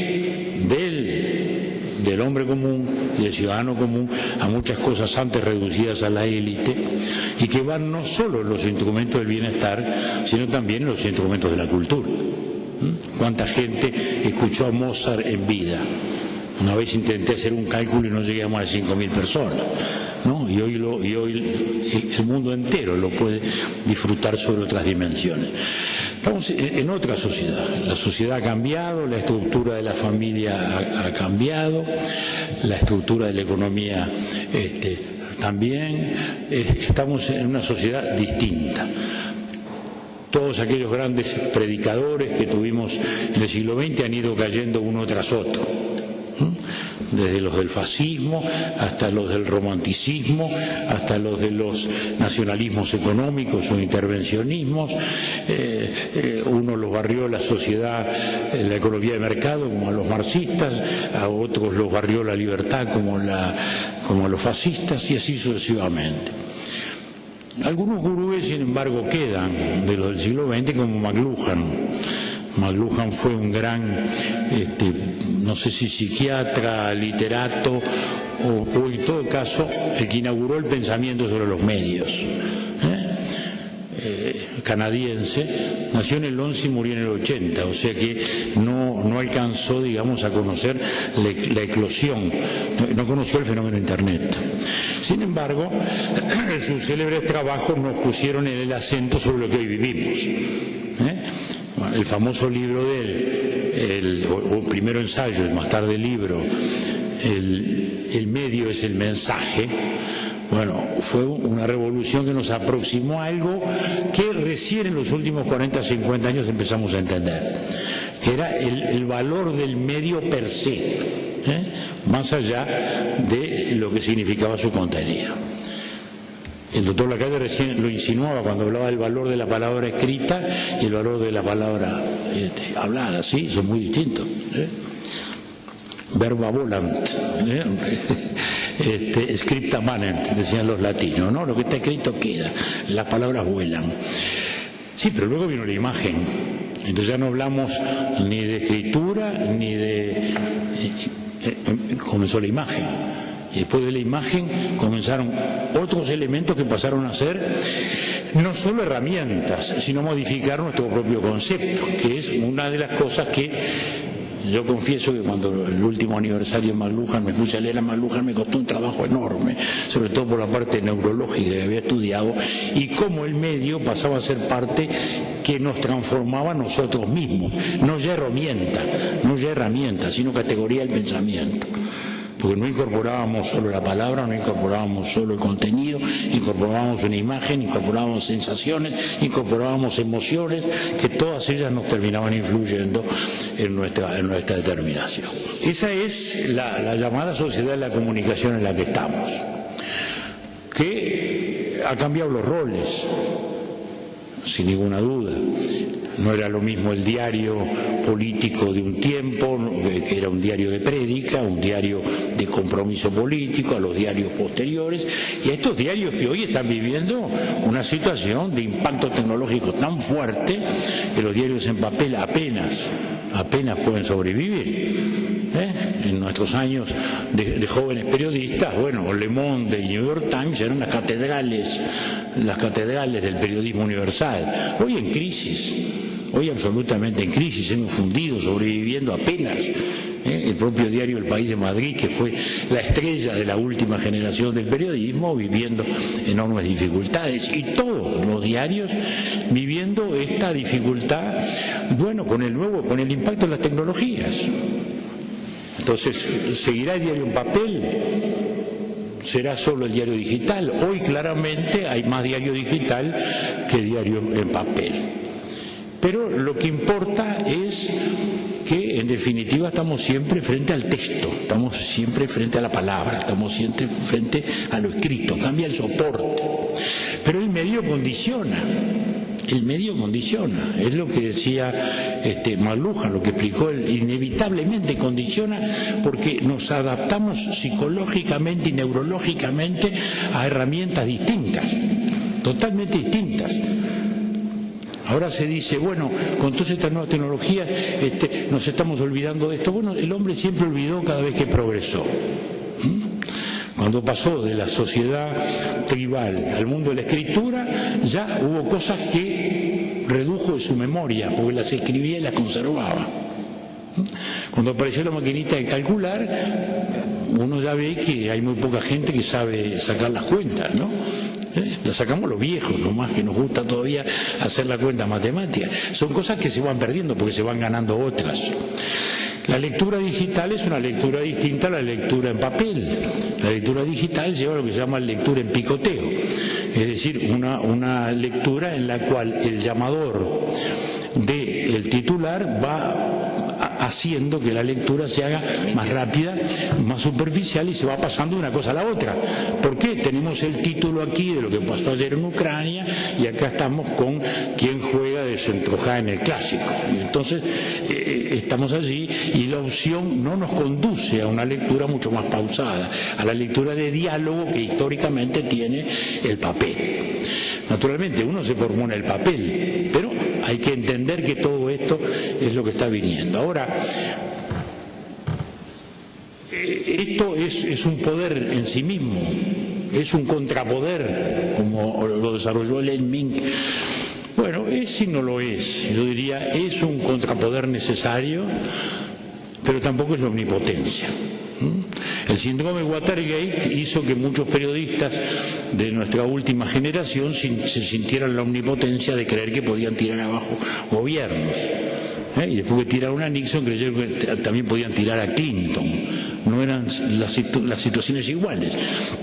del hombre común y del ciudadano común a muchas cosas antes reducidas a la élite, y que van no solo en los instrumentos del bienestar, sino también en los instrumentos de la cultura. ¿Cuánta gente escuchó a Mozart en vida? Una vez intenté hacer un cálculo y no llegué a más de 5.000 personas, ¿no? Y hoy el mundo entero lo puede disfrutar sobre otras dimensiones. Estamos en otra sociedad. La sociedad ha cambiado, la estructura de la familia ha cambiado, la estructura de la economía también. Estamos en una sociedad distinta. Todos aquellos grandes predicadores que tuvimos en el siglo XX han ido cayendo uno tras otro. Desde los del fascismo hasta los del romanticismo, hasta los de los nacionalismos económicos o intervencionismos. Uno los barrió la sociedad, la economía de mercado, como a los marxistas, a otros los barrió la libertad como a los fascistas, y así sucesivamente. Algunos gurúes, sin embargo, quedan de los del siglo XX, como McLuhan. McLuhan fue un gran, no sé si psiquiatra, literato, o en todo caso el que inauguró el pensamiento sobre los medios. Canadiense, nació en el 11 y murió en el 80, o sea que no alcanzó, digamos, a conocer la eclosión, no conoció el fenómeno Internet. Sin embargo, sus célebres trabajos nos pusieron el acento sobre lo que hoy vivimos. El famoso libro de él, o primero ensayo, más tarde el libro, el medio es el mensaje. Bueno, fue una revolución que nos aproximó a algo que recién en los últimos 40, 50 años empezamos a entender, que era el valor del medio per se, más allá de lo que significaba su contenido. El doctor Lacalle recién lo insinuaba cuando hablaba del valor de la palabra escrita y el valor de la palabra hablada, sí, son muy distintos. Verba volant, scripta manent, decían los latinos, ¿no? Lo que está escrito queda, las palabras vuelan. Sí, pero luego vino la imagen. Entonces ya no hablamos ni de escritura ni de... comenzó la imagen. Y después de la imagen comenzaron otros elementos que pasaron a ser no solo herramientas, sino modificar nuestro propio concepto, que es una de las cosas que yo confieso que cuando el último aniversario de McLuhan me puse a leer a McLuhan me costó un trabajo enorme, sobre todo por la parte neurológica que había estudiado, y cómo el medio pasaba a ser parte que nos transformaba a nosotros mismos, no ya herramienta, sino categoría del pensamiento. Porque no incorporábamos solo la palabra, no incorporábamos solo el contenido, incorporábamos una imagen, incorporábamos sensaciones, incorporábamos emociones, que todas ellas nos terminaban influyendo en nuestra determinación. Esa es la llamada sociedad de la comunicación en la que estamos, que ha cambiado los roles, sin ninguna duda. No era lo mismo el diario político de un tiempo, que era un diario de prédica, un diario de compromiso político, a los diarios posteriores, y a estos diarios que hoy están viviendo una situación de impacto tecnológico tan fuerte que los diarios en papel apenas pueden sobrevivir. En nuestros años de jóvenes periodistas, bueno, Le Monde y New York Times eran las catedrales del periodismo universal. Hoy en crisis, hoy absolutamente en crisis, hemos fundido, sobreviviendo apenas. El propio diario El País de Madrid, que fue la estrella de la última generación del periodismo, viviendo enormes dificultades, y todos los diarios viviendo esta dificultad, bueno, con el impacto de las tecnologías. Entonces, ¿seguirá el diario en papel? ¿Será solo el diario digital? Hoy claramente hay más diario digital que diario en papel. Pero lo que importa es que en definitiva estamos siempre frente al texto, estamos siempre frente a la palabra, estamos siempre frente a lo escrito, cambia el soporte. Pero el medio condiciona. El medio condiciona, es lo que decía McLuhan, lo que explicó él, inevitablemente condiciona porque nos adaptamos psicológicamente y neurológicamente a herramientas distintas, totalmente distintas. Ahora se dice, bueno, con todas estas nuevas tecnologías nos estamos olvidando de esto. Bueno, el hombre siempre olvidó cada vez que progresó. Cuando pasó de la sociedad tribal al mundo de la escritura, ya hubo cosas que redujo de su memoria, porque las escribía y las conservaba. Cuando apareció la maquinita de calcular, uno ya ve que hay muy poca gente que sabe sacar las cuentas, ¿no? Las sacamos los viejos, lo más que nos gusta todavía hacer la cuenta matemática. Son cosas que se van perdiendo porque se van ganando otras. La lectura digital es una lectura distinta a la lectura en papel. La lectura digital lleva a lo que se llama lectura en picoteo, es decir, una lectura en la cual el llamador del titular va haciendo que la lectura se haga más rápida, más superficial, y se va pasando de una cosa a la otra. ¿Por qué? Tenemos el título aquí de lo que pasó ayer en Ucrania y acá estamos con quién juega de Centrojá en el Clásico. Entonces estamos allí y la opción no nos conduce a una lectura mucho más pausada, a la lectura de diálogo que históricamente tiene el papel. Naturalmente uno se formó en el papel, pero hay que entender que todo esto es lo que está viniendo. Ahora, esto es un poder en sí mismo, es un contrapoder, como lo desarrolló Lenin. Bueno, es y no lo es. Yo diría, es un contrapoder necesario, pero tampoco es la omnipotencia. El síndrome de Watergate hizo que muchos periodistas de nuestra última generación se sintieran la omnipotencia de creer que podían tirar abajo gobiernos. Y después que tiraron a Nixon creyeron que también podían tirar a Clinton. No eran las situaciones iguales,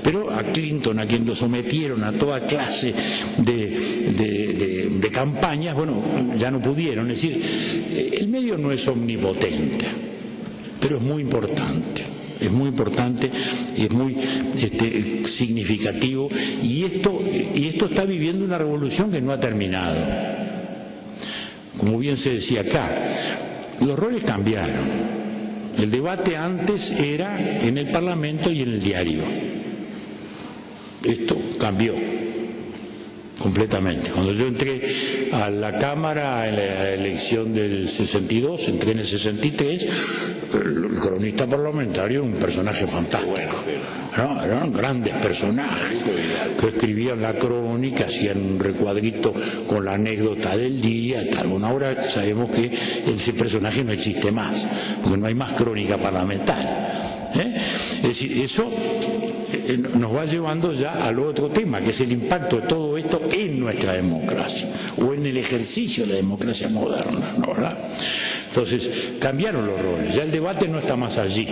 pero a Clinton, a quien lo sometieron a toda clase de campañas, bueno, ya no pudieron. Es decir, el medio no es omnipotente, pero es muy importante. Es muy importante y es muy significativo, y esto está viviendo una revolución que no ha terminado. Como bien se decía acá, los roles cambiaron. El debate antes era en el Parlamento y en el diario. Esto cambió. completamente. Cuando yo entré a la Cámara en la elección del 62, entré en el 63, el cronista parlamentario era un personaje fantástico. ¿No? Eran grandes personajes que escribían la crónica, hacían un recuadrito con la anécdota del día, tal. Bueno, ahora sabemos que ese personaje no existe más, porque no hay más crónica parlamentaria. Es decir, eso nos va llevando ya al otro tema, que es el impacto de todo esto en nuestra democracia, o en el ejercicio de la democracia moderna, ¿no? ¿Verdad? Entonces, cambiaron los roles, ya el debate no está más allí.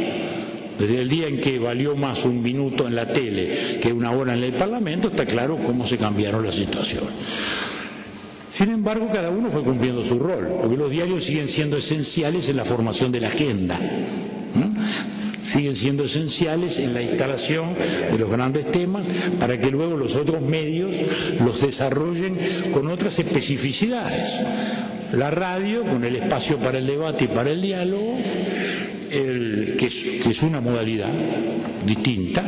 Desde el día en que valió más un minuto en la tele que una hora en el Parlamento, está claro cómo se cambiaron las situaciones. Sin embargo, cada uno fue cumpliendo su rol, porque los diarios siguen siendo esenciales en la formación de la agenda, ¿no? Siguen siendo esenciales en la instalación de los grandes temas para que luego los otros medios los desarrollen con otras especificidades. La radio, con el espacio para el debate y para el diálogo, que es una modalidad distinta,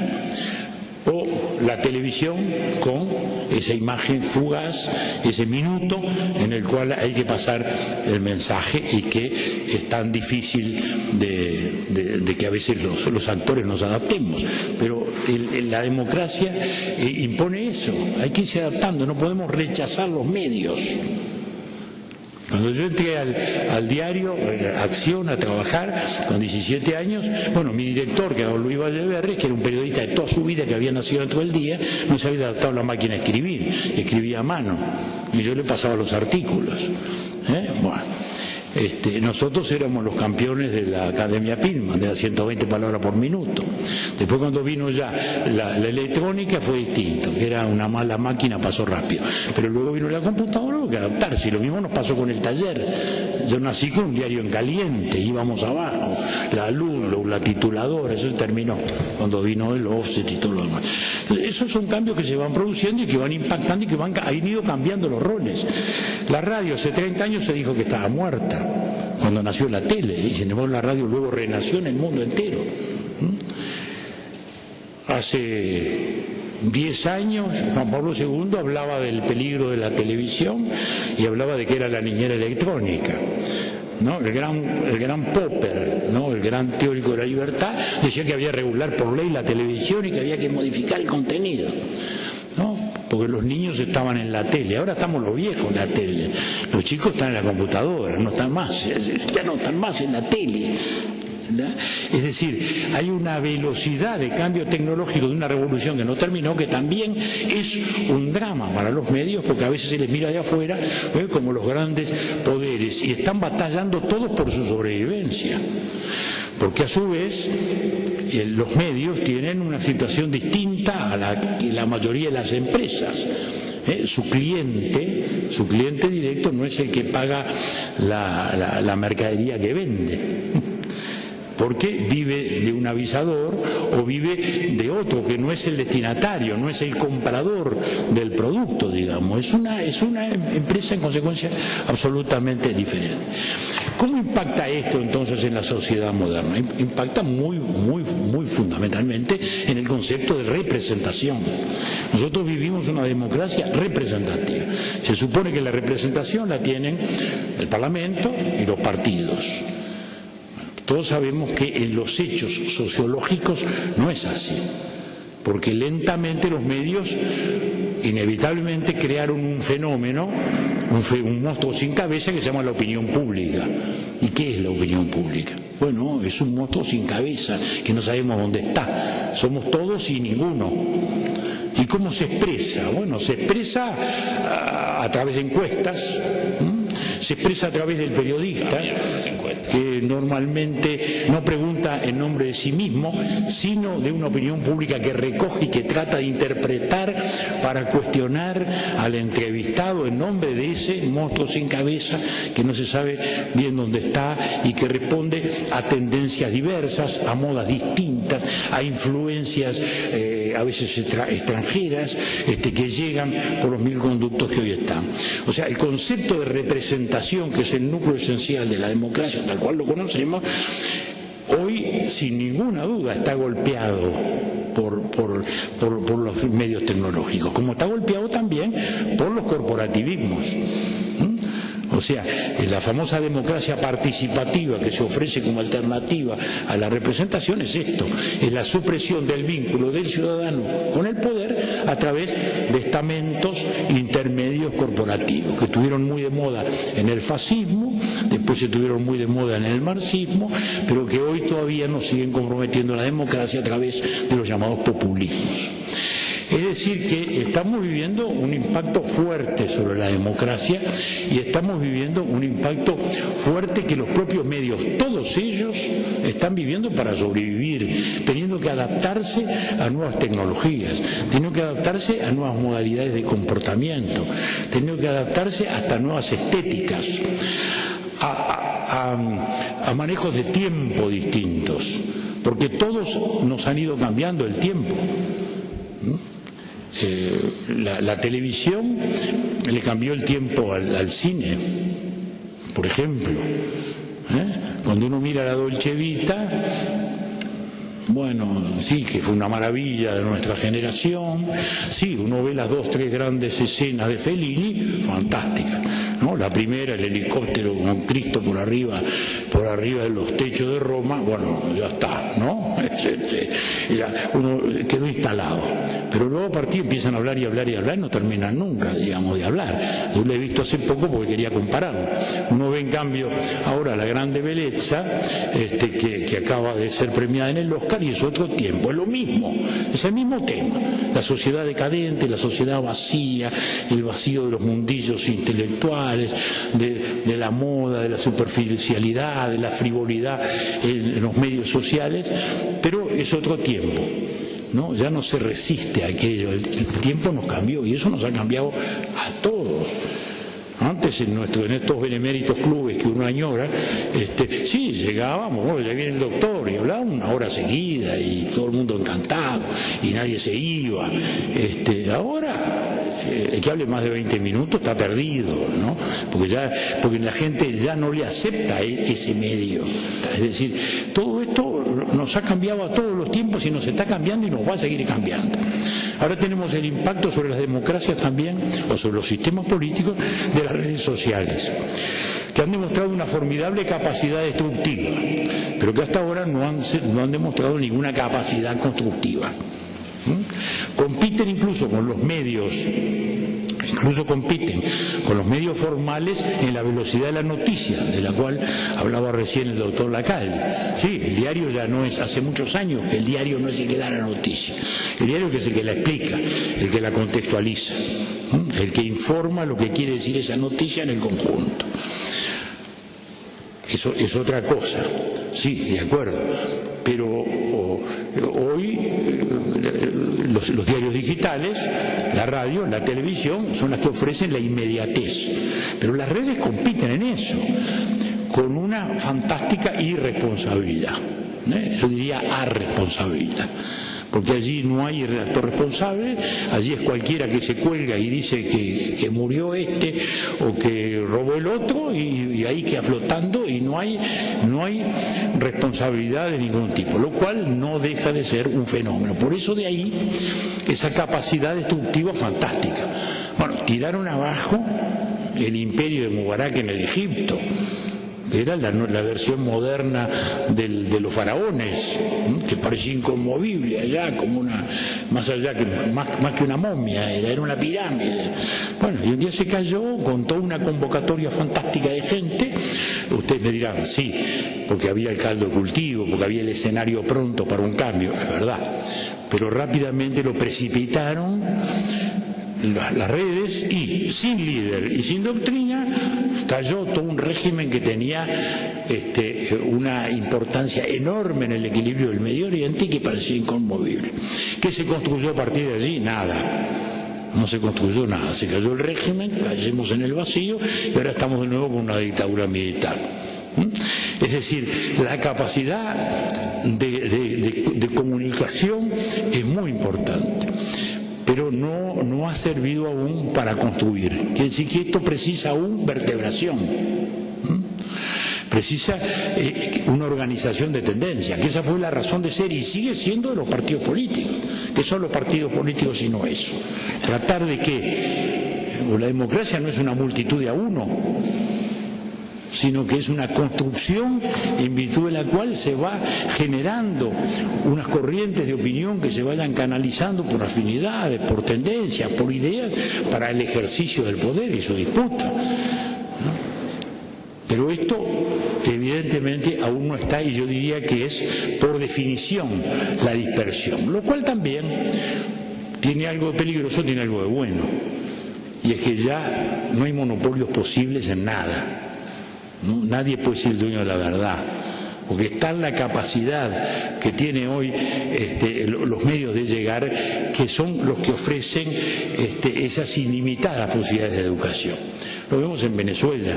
o la televisión con esa imagen fugaz, ese minuto en el cual hay que pasar el mensaje y que es tan difícil de que a veces los actores nos adaptemos. Pero la democracia impone eso, hay que irse adaptando, no podemos rechazar los medios. Cuando yo entré al diario Acción a trabajar con 17 años, bueno, mi director, que era don Luis Valleverri, que era un periodista de toda su vida que había nacido dentro del día, no se había adaptado a la máquina de escribir, escribía a mano y yo le pasaba los artículos. Bueno, nosotros éramos los campeones de la Academia Pilman, de las 120 palabras por minuto. Después, cuando vino ya la electrónica, fue distinto, que era una mala máquina, pasó rápido. Pero luego vino la computadora, hubo que adaptarse. Y lo mismo nos pasó con el taller. Yo nací con un diario en caliente, íbamos abajo, la luz, la tituladora, eso terminó cuando vino el offset y todo lo demás. Entonces, esos son cambios que se van produciendo y que van impactando y que han ido cambiando los roles. La radio hace 30 años se dijo que estaba muerta cuando nació la tele, y sin embargo la radio luego renació en el mundo entero. Hace 10 años Juan Pablo II hablaba del peligro de la televisión y hablaba de que era la niñera electrónica, ¿no? El gran Popper, ¿no? El gran teórico de la libertad, decía que había que regular por ley la televisión y que había que modificar el contenido, ¿no? Porque los niños estaban en la tele, ahora estamos los viejos en la tele, los chicos están en la computadora, no están más, ya no están más en la tele, ¿verdad? Es decir, hay una velocidad de cambio tecnológico de una revolución que no terminó, que también es un drama para los medios, porque a veces se les mira de afuera como los grandes poderes y están batallando todos por su sobrevivencia. Porque a su vez los medios tienen una situación distinta a la que la mayoría de las empresas. Su cliente directo no es el que paga la mercadería que vende, porque vive de un avisador o vive de otro que no es el destinatario, no es el comprador del producto, digamos. Es una empresa en consecuencia absolutamente diferente. ¿Cómo impacta esto entonces en la sociedad moderna? Impacta muy fundamentalmente en el concepto de representación. Nosotros vivimos una democracia representativa. Se supone que la representación la tienen el Parlamento y los partidos. Todos sabemos que en los hechos sociológicos no es así, porque lentamente los medios inevitablemente crearon un fenómeno, un monstruo sin cabeza que se llama la opinión pública. ¿Y qué es la opinión pública? Bueno, es un monstruo sin cabeza que no sabemos dónde está. Somos todos y ninguno. ¿Y cómo se expresa? Bueno, se expresa a través de encuestas, se expresa a través del periodista, que normalmente no pregunta en nombre de sí mismo, sino de una opinión pública que recoge y que trata de interpretar para cuestionar al entrevistado en nombre de ese monstruo sin cabeza que no se sabe bien dónde está y que responde a tendencias diversas, a modas distintas, a influencias a veces extranjeras que llegan por los mil conductos que hoy están. O sea, el concepto de representación, que es el núcleo esencial de la democracia, tal cual lo conocemos, hoy sin ninguna duda está golpeado. por los medios tecnológicos, como está golpeado también por los corporativismos. O sea, la famosa democracia participativa que se ofrece como alternativa a la representación es esto, es la supresión del vínculo del ciudadano con el poder a través de estamentos intermedios corporativos, que estuvieron muy de moda en el fascismo, después se estuvieron muy de moda en el marxismo, pero que hoy todavía nos siguen comprometiendo la democracia a través de los llamados populismos. Es decir, que estamos viviendo un impacto fuerte sobre la democracia y estamos viviendo un impacto fuerte que los propios medios, todos ellos, están viviendo para sobrevivir, teniendo que adaptarse a nuevas tecnologías, teniendo que adaptarse a nuevas modalidades de comportamiento, teniendo que adaptarse hasta nuevas estéticas, a manejos de tiempo distintos, porque todos nos han ido cambiando el tiempo. La televisión le cambió el tiempo al cine, por ejemplo. Cuando uno mira la Dolce Vita, bueno, sí, que fue una maravilla de nuestra generación. Sí, uno ve las 2 o 3 grandes escenas de Fellini, fantásticas, ¿no? La primera, el helicóptero con Cristo por arriba de los techos de Roma, bueno, ya está, ¿no? Ya uno quedó instalado. Pero luego a partir empiezan a hablar y hablar y hablar y no terminan nunca, digamos, de hablar. Yo lo he visto hace poco porque quería compararlo. Uno ve en cambio ahora La Grande Bellezza, que acaba de ser premiada en el Oscar, y es otro tiempo, es lo mismo, es el mismo tema. La sociedad decadente, la sociedad vacía, el vacío de los mundillos intelectuales, de la moda, de la superficialidad, de la frivolidad en los medios sociales, pero es otro tiempo. ¿No? Ya no se resiste a aquello, el tiempo nos cambió y eso nos ha cambiado a todos. Antes en estos beneméritos clubes que uno añora, sí, llegábamos, bueno, ya viene el doctor y hablaba 1 hora seguida y todo el mundo encantado y nadie se iba. Ahora el que hable más de 20 minutos está perdido, ¿no? Porque la gente ya no le acepta ese medio. Es decir, todo esto nos ha cambiado a todos los tiempos y nos está cambiando y nos va a seguir cambiando. Ahora tenemos el impacto sobre las democracias también, o sobre los sistemas políticos, de las redes sociales, que han demostrado una formidable capacidad destructiva, pero que hasta ahora no han demostrado ninguna capacidad constructiva. Compiten incluso con los medios formales en la velocidad de la noticia, de la cual hablaba recién el doctor Lacalle. Sí, el diario ya no es, hace muchos años, el diario no es el que da la noticia. El diario es el que la explica, el que la contextualiza, el que informa lo que quiere decir esa noticia en el conjunto. Eso es otra cosa, sí, de acuerdo, pero hoy los diarios digitales, la radio, la televisión son las que ofrecen la inmediatez, pero las redes compiten en eso, con una fantástica irresponsabilidad, yo diría arresponsabilidad. Porque allí no hay redactor responsable, allí es cualquiera que se cuelga y dice que murió o que robó el otro y ahí queda flotando y no hay responsabilidad de ningún tipo, lo cual no deja de ser un fenómeno. Por eso de ahí esa capacidad destructiva fantástica. Bueno, tiraron abajo el imperio de Mubarak en el Egipto, era la versión moderna de los faraones, que parecía inconmovible allá, como más que una momia, era una pirámide. Bueno, y un día se cayó con toda una convocatoria fantástica de gente. Ustedes me dirán, sí, porque había el caldo de cultivo, porque había el escenario pronto para un cambio, es verdad, pero rápidamente lo precipitaron las redes y sin líder y sin doctrina cayó todo un régimen que tenía una importancia enorme en el equilibrio del Medio Oriente y que parecía inconmovible. ¿Qué se construyó a partir de allí? Nada. No se construyó nada. Se cayó el régimen, caímos en el vacío y ahora estamos de nuevo con una dictadura militar. Es decir, la capacidad de comunicación es muy importante, pero no ha servido aún para construir. Quiere decir que esto precisa aún vertebración. Precisa una organización de tendencia, que esa fue la razón de ser y sigue siendo de los partidos políticos. ¿Qué son los partidos políticos sino eso? Tratar de que la democracia no es una multitud de a uno, sino que es una construcción en virtud de la cual se va generando unas corrientes de opinión que se vayan canalizando por afinidades, por tendencias, por ideas para el ejercicio del poder y su disputa, ¿no? Pero esto evidentemente aún no está, y yo diría que es por definición la dispersión, lo cual también tiene algo de peligroso, tiene algo de bueno, y es que ya no hay monopolios posibles en nada, ¿no? Nadie puede ser el dueño de la verdad, porque está la capacidad que tiene hoy los medios de llegar, que son los que ofrecen esas ilimitadas posibilidades de educación. Lo vemos en Venezuela.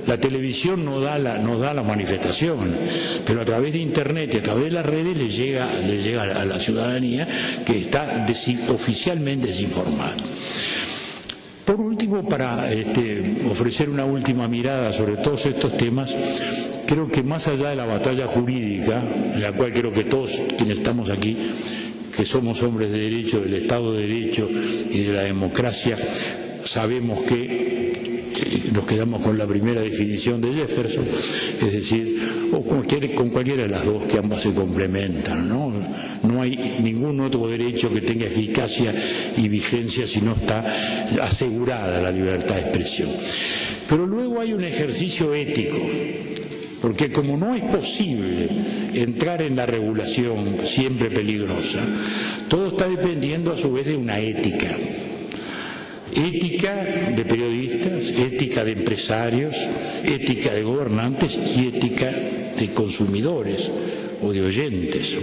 La televisión no da la manifestación, pero a través de Internet y a través de las redes le llega a la ciudadanía que está oficialmente desinformada. Por último, para ofrecer una última mirada sobre todos estos temas, creo que más allá de la batalla jurídica, en la cual creo que todos quienes estamos aquí, que somos hombres de derecho, del Estado de Derecho y de la democracia, sabemos que nos quedamos con la primera definición de Jefferson, es decir, o con cualquiera de las dos, que ambas se complementan, ¿no? No hay ningún otro derecho que tenga eficacia y vigencia si no está asegurada la libertad de expresión. Pero luego hay un ejercicio ético, porque como no es posible entrar en la regulación siempre peligrosa, todo está dependiendo a su vez de una ética. Ética de periodistas, ética de empresarios, ética de gobernantes y ética de consumidores o de oyentes.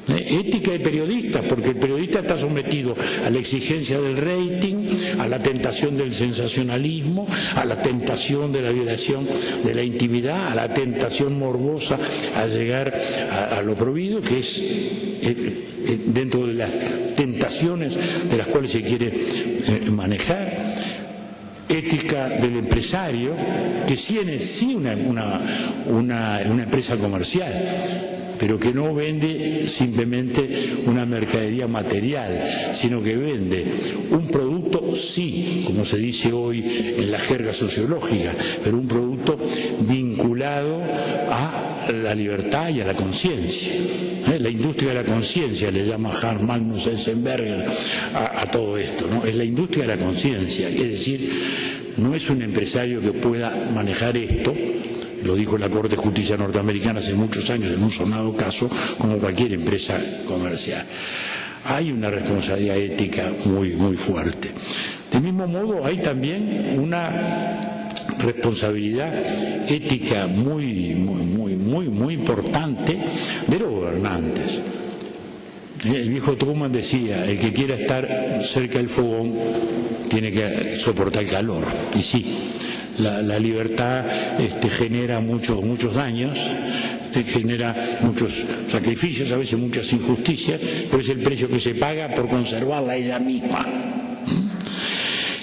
Ética de periodistas, porque el periodista está sometido a la exigencia del rating, a la tentación del sensacionalismo, a la tentación de la violación de la intimidad, a la tentación morbosa a llegar a lo prohibido, que es dentro de las tentaciones de las cuales se quiere manejar. Ética del empresario, que tiene sí una empresa comercial, pero que no vende simplemente una mercadería material, sino que vende un producto, sí, como se dice hoy en la jerga sociológica, pero un producto vinculado a la libertad y a la conciencia. La industria de la conciencia le llama Hans Magnus Enzensberger a todo esto, ¿no? Es la industria de la conciencia, es decir, no es un empresario que pueda manejar esto, lo dijo la Corte de Justicia norteamericana hace muchos años en un sonado caso, como cualquier empresa comercial. Hay una responsabilidad ética muy, muy fuerte. De mismo modo, hay también una responsabilidad ética muy importante de los gobernantes. El viejo Truman decía, el que quiera estar cerca del fogón tiene que soportar el calor, y sí. La libertad genera muchos daños, genera muchos sacrificios, a veces muchas injusticias, pero es el precio que se paga por conservarla ella misma.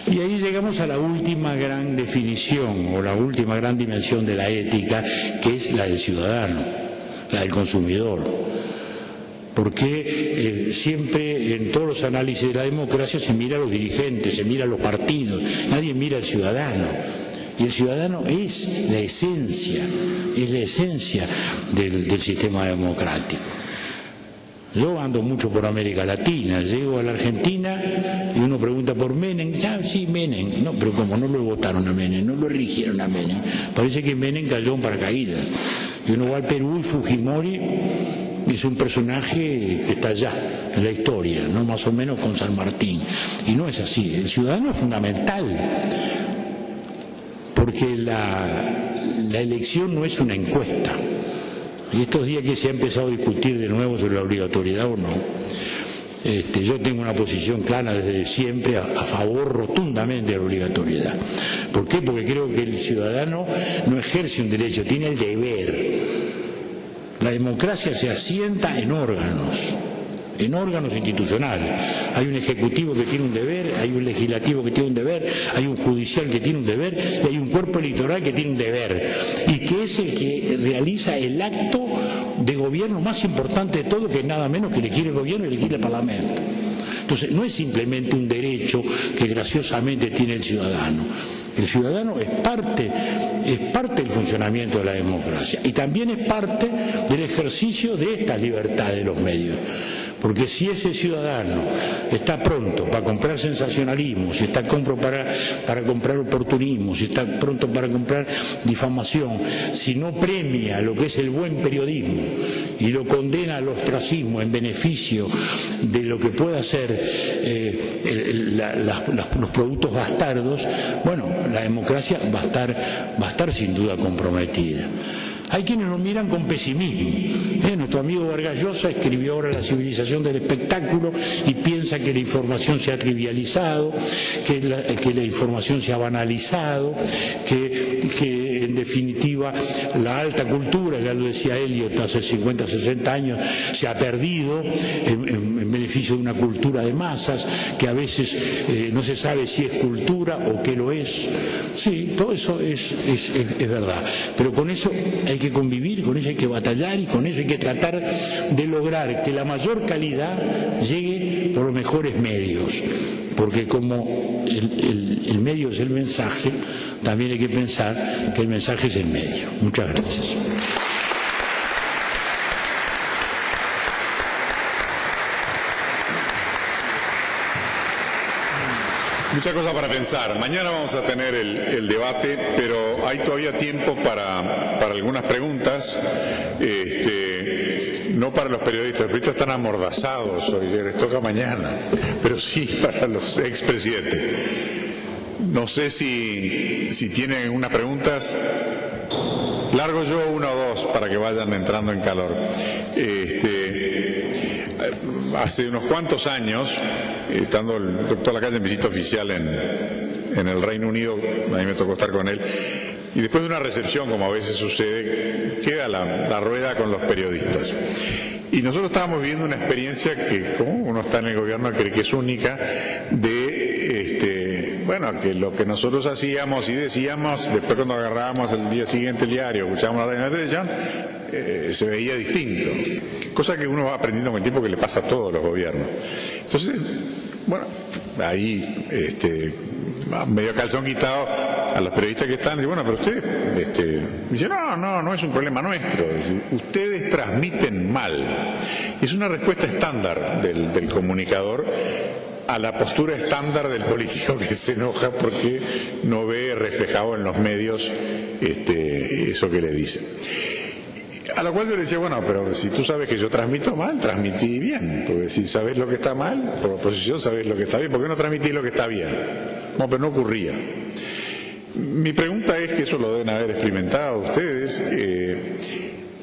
Y ahí llegamos a la última gran definición o la última gran dimensión de la ética, que es la del ciudadano, la del consumidor. Porque siempre en todos los análisis de la democracia se mira a los dirigentes, se mira a los partidos, nadie mira al ciudadano. Y el ciudadano es la esencia del sistema democrático. Yo ando mucho por América Latina, llego a la Argentina y uno pregunta por Menem, sí, Menem, no, pero como no lo votaron a Menem, no lo eligieron a Menem, parece que Menem cayó en paracaídas. Y uno va al Perú y Fujimori es un personaje que está allá en la historia, no más o menos con San Martín. Y no es así, el ciudadano es fundamental. Porque la elección no es una encuesta. Y estos días que se ha empezado a discutir de nuevo sobre la obligatoriedad o no, yo tengo una posición clara desde siempre a favor rotundamente de la obligatoriedad. ¿Por qué? Porque creo que el ciudadano no ejerce un derecho, tiene el deber. La democracia se asienta en órganos. en órganos institucionales. Hay un ejecutivo que tiene un deber, hay un legislativo que tiene un deber, hay un judicial que tiene un deber y hay un cuerpo electoral que tiene un deber, y que es el que realiza el acto de gobierno más importante de todo, que es nada menos que elegir el gobierno y elegir el Parlamento. Entonces, no es simplemente un derecho que graciosamente tiene el ciudadano. El ciudadano es parte del funcionamiento de la democracia y también es parte del ejercicio de esta libertad de los medios. Porque si ese ciudadano está pronto para comprar sensacionalismo, si está pronto para comprar oportunismo, si está pronto para comprar difamación, si no premia lo que es el buen periodismo y lo condena al ostracismo en beneficio de lo que pueda ser los productos bastardos, bueno, la democracia va a estar sin duda comprometida. Hay quienes lo miran con pesimismo. Nuestro amigo Vargas Llosa escribió ahora La civilización del espectáculo y piensa que la información se ha trivializado, que la información se ha banalizado, que en definitiva la alta cultura, ya lo decía Eliot hace 50, 60 años, se ha perdido en beneficio de una cultura de masas, que a veces no se sabe si es cultura o qué lo es. Sí, todo eso es verdad, pero con eso hay que convivir, con eso hay que batallar y con eso hay que tratar de lograr que la mayor calidad llegue por los mejores medios, porque como el medio es el mensaje, también hay que pensar que el mensaje es el medio. Muchas gracias. Muchas cosas para pensar. Mañana vamos a tener el debate, pero hay todavía tiempo para algunas preguntas. No para los periodistas. Los periodistas están amordazados hoy, les toca mañana, pero sí para los expresidentes. No sé si tienen unas preguntas. Largo yo una o dos para que vayan entrando en calor. Hace unos cuantos años, estando el doctor Lacalle en visita oficial en el Reino Unido, a mí me tocó estar con él, y después de una recepción, como a veces sucede, queda la rueda con los periodistas. Y nosotros estábamos viviendo una experiencia que, como uno está en el gobierno, cree que es única, de que lo que nosotros hacíamos y decíamos, después cuando agarrábamos el día siguiente el diario, escuchábamos la radio en la televisión, se veía distinto. Cosa que uno va aprendiendo con el tiempo, que le pasa a todos los gobiernos. Entonces, ahí, medio calzón quitado a los periodistas que están, dicen, pero usted, dice, no es un problema nuestro, ustedes transmiten mal. Es una respuesta estándar del comunicador a la postura estándar del político, que se enoja porque no ve reflejado en los medios eso que le dice. A lo cual yo le decía, pero si tú sabes que yo transmito mal, transmití bien, porque si sabes lo que está mal, por oposición sabes lo que está bien, ¿por qué no transmitís lo que está bien? No, pero no ocurría. Mi pregunta es, que eso lo deben haber experimentado ustedes,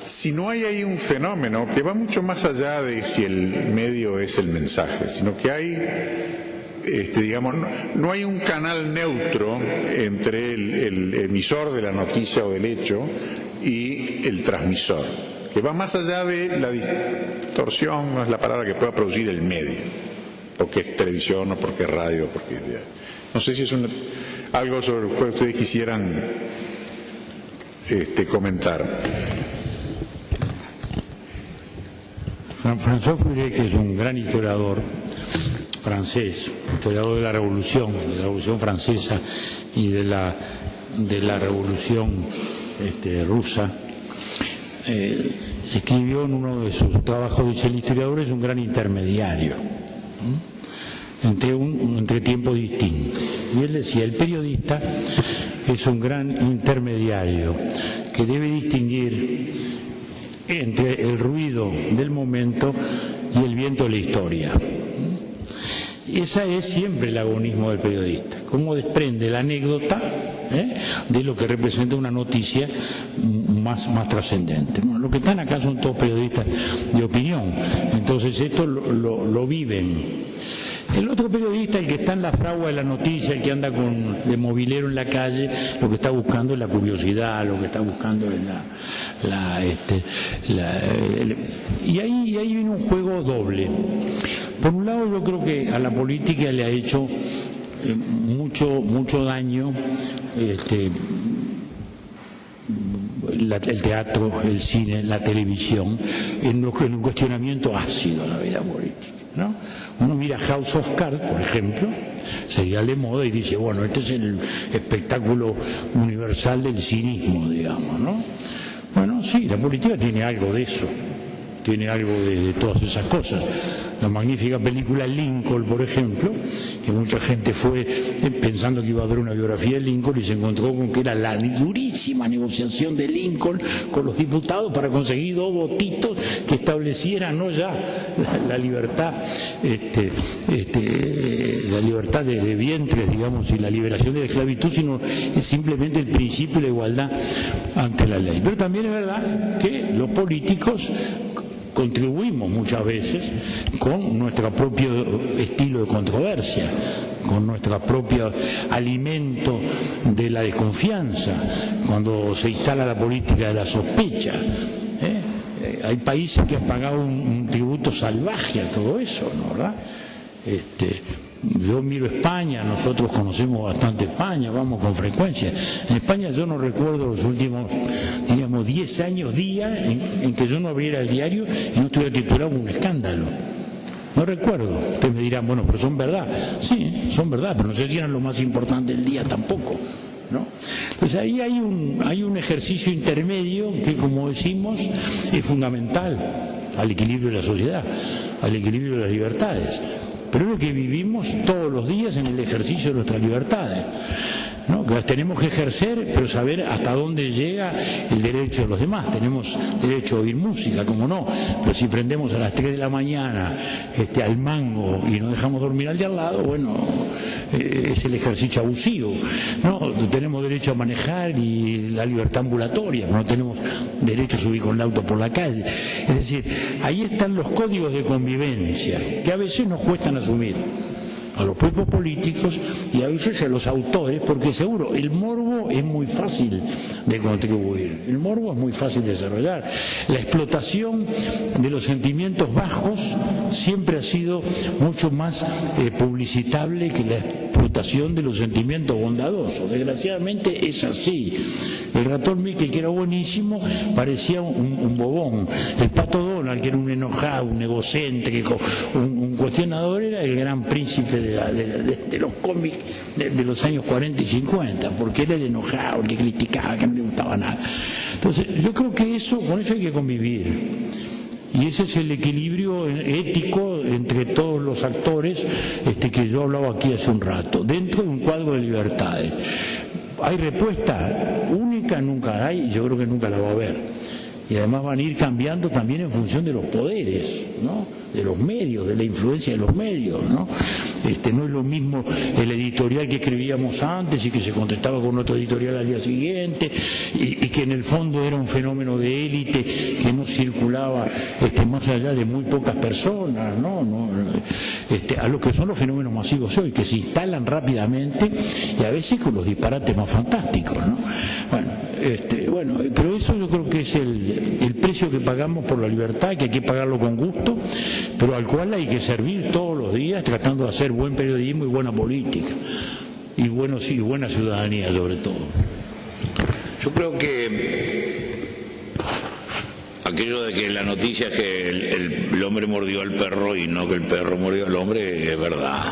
si no hay ahí un fenómeno que va mucho más allá de si el medio es el mensaje, sino que hay, no hay un canal neutro entre el emisor de la noticia o del hecho y el transmisor, que va más allá de la distorsión, no es la palabra que pueda producir el medio, porque es televisión o porque es radio, porque no sé si es algo sobre lo cual ustedes quisieran comentar. François Furet, que es un gran historiador francés, historiador de la Revolución Francesa y de la Revolución rusa, escribió en uno de sus trabajos, dice: el historiador es un gran intermediario entre tiempos distintos. Y él decía, el periodista es un gran intermediario que debe distinguir entre el ruido del momento y el viento de la historia. Esa es siempre el agonismo del periodista, cómo desprende la anécdota de lo que representa una noticia más trascendente. Los que están acá son todos periodistas de opinión, entonces esto lo viven. El otro periodista, el que está en la fragua de la noticia, el que anda de mobilero en la calle, lo que está buscando es la curiosidad, lo que está buscando es y ahí viene un juego doble. Por un lado, yo creo que a la política le ha hecho mucho daño el teatro, el cine, la televisión, en un cuestionamiento ácido a la vida política, ¿no? Uno mira House of Cards, por ejemplo, serial de moda, y dice, bueno, este es el espectáculo universal del cinismo, digamos, ¿no? Bueno, sí, la política tiene algo de eso, tiene algo de todas esas cosas. La magnífica película Lincoln, por ejemplo, que mucha gente fue pensando que iba a haber una biografía de Lincoln y se encontró con que era la durísima negociación de Lincoln con los diputados para conseguir 2 votitos que establecieran no ya la libertad, la libertad de vientres, digamos, y la liberación de la esclavitud, sino simplemente el principio de la igualdad ante la ley. Pero también es verdad que los políticos contribuimos muchas veces con nuestro propio estilo de controversia, con nuestro propio alimento de la desconfianza, cuando se instala la política de la sospecha. Hay países que han pagado un tributo salvaje a todo eso, ¿no? ¿Verdad? Yo miro España, nosotros conocemos bastante España, vamos con frecuencia. En España yo no recuerdo los últimos, digamos, 10 años, días en que yo no abriera el diario y no estuviera titulado un escándalo. No recuerdo. Ustedes me dirán, bueno, pero son verdad. Sí, son verdad, pero no sé si eran lo más importante del día tampoco, ¿no? Pues ahí hay un ejercicio intermedio que, como decimos, es fundamental al equilibrio de la sociedad, al equilibrio de las libertades. Pero es lo que vivimos todos los días en el ejercicio de nuestras libertades, ¿no? Que las tenemos que ejercer, pero saber hasta dónde llega el derecho de los demás. Tenemos derecho a oír música, como no, pero si prendemos a las 3 de la mañana al mango y no dejamos dormir al de al lado, bueno, es el ejercicio abusivo, ¿no? Tenemos derecho a manejar y la libertad ambulatoria, pero no tenemos derecho a subir con el auto por la calle. Es decir, ahí están los códigos de convivencia que a veces nos cuestan asumir a los propios políticos y a veces a los autores, porque seguro el morbo es muy fácil de contribuir, el morbo es muy fácil de desarrollar. La explotación de los sentimientos bajos siempre ha sido mucho más publicitable que la explotación de los sentimientos bondadosos. Desgraciadamente es así. El ratón Mickey, que era buenísimo, parecía un bobón. El Pato Donald, que era un enojado, un egocéntrico, un cuestionador, era el gran príncipe de los cómics de los años 40 y 50, porque era el enojado, el que criticaba, que no le gustaba nada. Entonces, yo creo que con eso hay que convivir. Y ese es el equilibrio ético entre todos los actores que yo hablaba aquí hace un rato, dentro de un cuadro de libertades. ¿Hay respuesta única? Nunca hay, y yo creo que nunca la va a haber. Y además van a ir cambiando también en función de los poderes, ¿no? De los medios, de la influencia de los medios, ¿no? No es lo mismo el editorial que escribíamos antes y que se contestaba con otro editorial al día siguiente y que en el fondo era un fenómeno de élite que no circulaba más allá de muy pocas personas, ¿no? A lo que son los fenómenos masivos hoy, que se instalan rápidamente y a veces con los disparates más fantásticos, ¿no? Bueno, pero eso yo creo que es el precio que pagamos por la libertad, que hay que pagarlo con gusto, pero al cual hay que servir todos los días tratando de hacer buen periodismo y buena política y buena ciudadanía sobre todo. Yo creo que aquello de que la noticia es que el hombre mordió al perro y no que el perro mordió al hombre es verdad.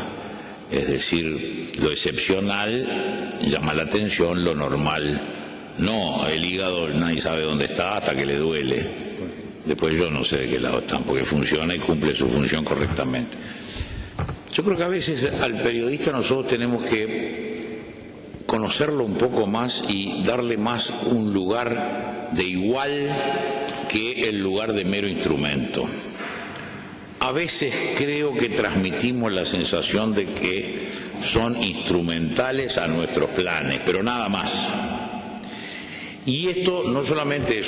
Es decir, lo excepcional llama la atención, lo normal no. El hígado nadie sabe dónde está hasta que le duele. Después yo no sé de qué lado están, porque funciona y cumple su función correctamente. Yo creo que a veces al periodista nosotros tenemos que conocerlo un poco más y darle más un lugar de igual que el lugar de mero instrumento. A veces creo que transmitimos la sensación de que son instrumentales a nuestros planes, pero nada más. Y esto no solamente es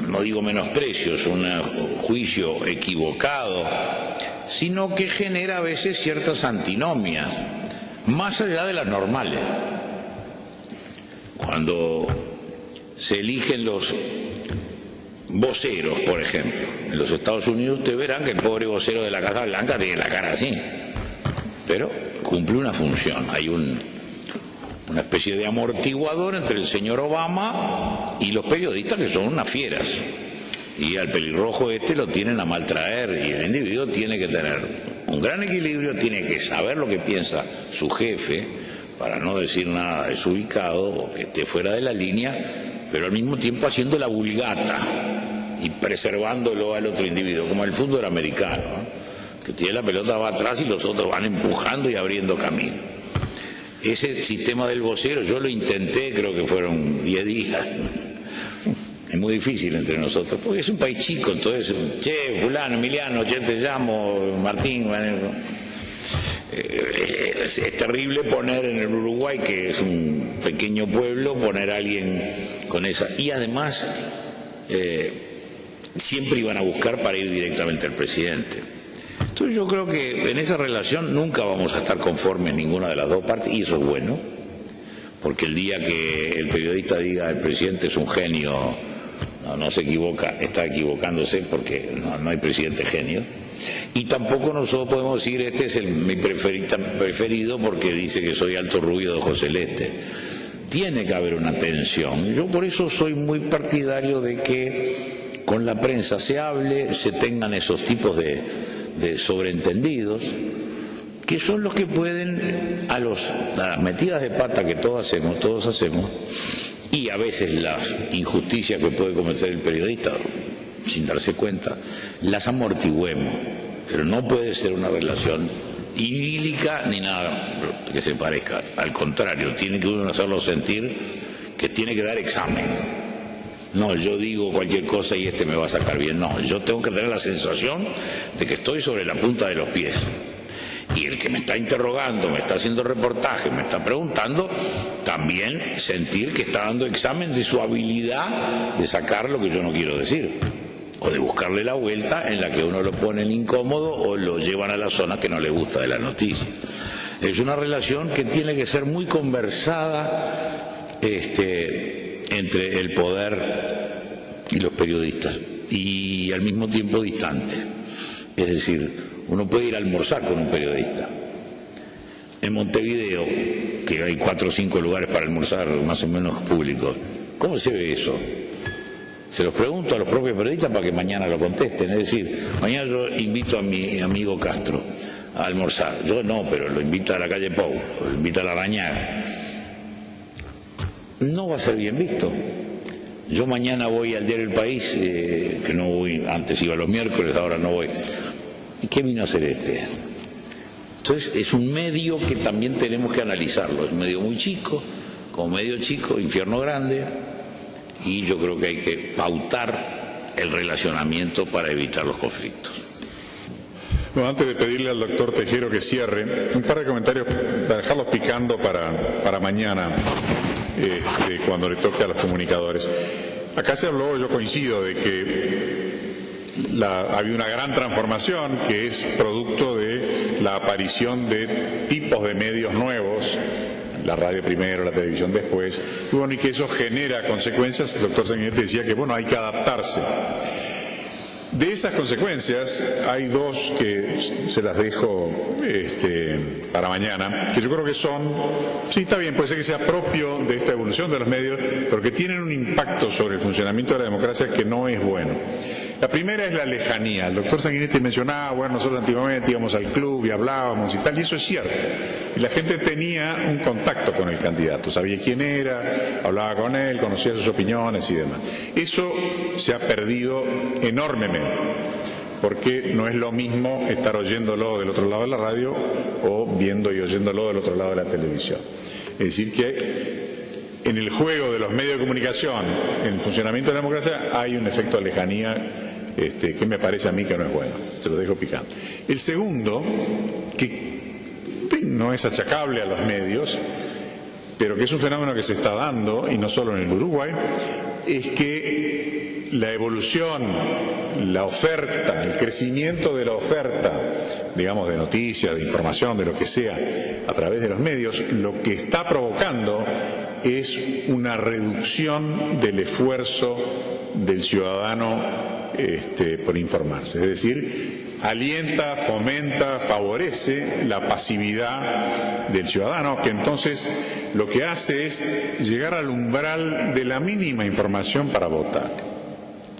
no digo menosprecio, es un juicio equivocado sino que genera a veces ciertas antinomias, más allá de las normales. Cuando se eligen los voceros, por ejemplo, en los Estados Unidos, ustedes verán que el pobre vocero de la Casa Blanca tiene la cara así, pero cumple una función. Hay una especie de amortiguador entre el señor Obama y los periodistas, que son unas fieras, y al pelirrojo lo tienen a maltraer, y el individuo tiene que tener un gran equilibrio, tiene que saber lo que piensa su jefe para no decir nada desubicado o que esté fuera de la línea, pero al mismo tiempo haciendo la vulgata y preservándolo al otro individuo, como el fútbol americano, ¿no? Que tiene la pelota, va atrás y los otros van empujando y abriendo camino. Ese sistema del vocero yo lo intenté, creo que fueron 10 días. Es muy difícil entre nosotros, porque es un país chico, entonces, che, fulano, Emiliano, yo te llamo, Martín. Es terrible poner en el Uruguay, que es un pequeño pueblo, poner a alguien con esa. Y además, siempre iban a buscar para ir directamente al presidente. Entonces yo creo que en esa relación nunca vamos a estar conformes ninguna de las dos partes, y eso es bueno, porque el día que el periodista diga el presidente es un genio, no se equivoca, está equivocándose, porque no hay presidente genio. Y tampoco nosotros podemos decir este es mi preferido porque dice que soy alto rubio de ojos celeste. Tiene que haber una tensión. Yo por eso soy muy partidario de que con la prensa se hable, se tengan esos tipos de sobreentendidos, que son los que pueden, a las metidas de pata que todos hacemos, y a veces las injusticias que puede cometer el periodista sin darse cuenta, las amortiguemos, pero no puede ser una relación idílica ni nada que se parezca. Al contrario, tiene que uno hacerlo sentir que tiene que dar examen. No, yo digo cualquier cosa y me va a sacar bien. No, yo tengo que tener la sensación de que estoy sobre la punta de los pies. Y el que me está interrogando, me está haciendo reportaje, me está preguntando, también sentir que está dando examen de su habilidad de sacar lo que yo no quiero decir, o de buscarle la vuelta en la que uno lo pone en incómodo o lo llevan a la zona que no le gusta de la noticia. Es una relación que tiene que ser muy conversada entre el poder y los periodistas, y al mismo tiempo distante. Es decir, uno puede ir a almorzar con un periodista. En Montevideo, que hay 4 o 5 lugares para almorzar más o menos públicos, ¿cómo se ve eso? Se los pregunto a los propios periodistas para que mañana lo contesten. Es decir, mañana yo invito a mi amigo Castro a almorzar. Yo no, pero lo invito a la calle Pou, lo invito a la Arañaga. No va a ser bien visto. Yo mañana voy al diario El País, que no voy, antes iba los miércoles, ahora no voy. ¿Y qué vino a hacer este? Entonces es un medio que también tenemos que analizarlo. Es un medio muy chico, como medio chico, infierno grande, y yo creo que hay que pautar el relacionamiento para evitar los conflictos. Bueno, antes de pedirle al doctor Tejero que cierre, un par de comentarios para dejarlos picando para mañana, cuando le toque a los comunicadores. Acá se habló, yo coincido, de que había una gran transformación que es producto de la aparición de tipos de medios nuevos, la radio primero, la televisión después, y que eso genera consecuencias. El doctor Sanguinetti decía que hay que adaptarse. De esas consecuencias hay dos que se las dejo para mañana, que yo creo que son, sí, está bien, puede ser que sea propio de esta evolución de los medios, pero que tienen un impacto sobre el funcionamiento de la democracia que no es bueno. La primera es la lejanía. El doctor Sanguinetti mencionaba, nosotros antiguamente íbamos al club y hablábamos y tal, y eso es cierto. Y la gente tenía un contacto con el candidato, sabía quién era, hablaba con él, conocía sus opiniones y demás. Eso se ha perdido enormemente, porque no es lo mismo estar oyéndolo del otro lado de la radio o viendo y oyéndolo del otro lado de la televisión. Es decir, que en el juego de los medios de comunicación, en el funcionamiento de la democracia, hay un efecto de lejanía que me parece a mí que no es bueno. Se lo dejo picando. El segundo, que no es achacable a los medios, pero que es un fenómeno que se está dando, y no solo en el Uruguay, es que la evolución, la oferta, el crecimiento de la oferta digamos, de noticias, de información, de lo que sea, a través de los medios, lo que está provocando es una reducción del esfuerzo del ciudadano por informarse. Es decir, alienta, fomenta, favorece la pasividad del ciudadano, que entonces lo que hace es llegar al umbral de la mínima información para votar.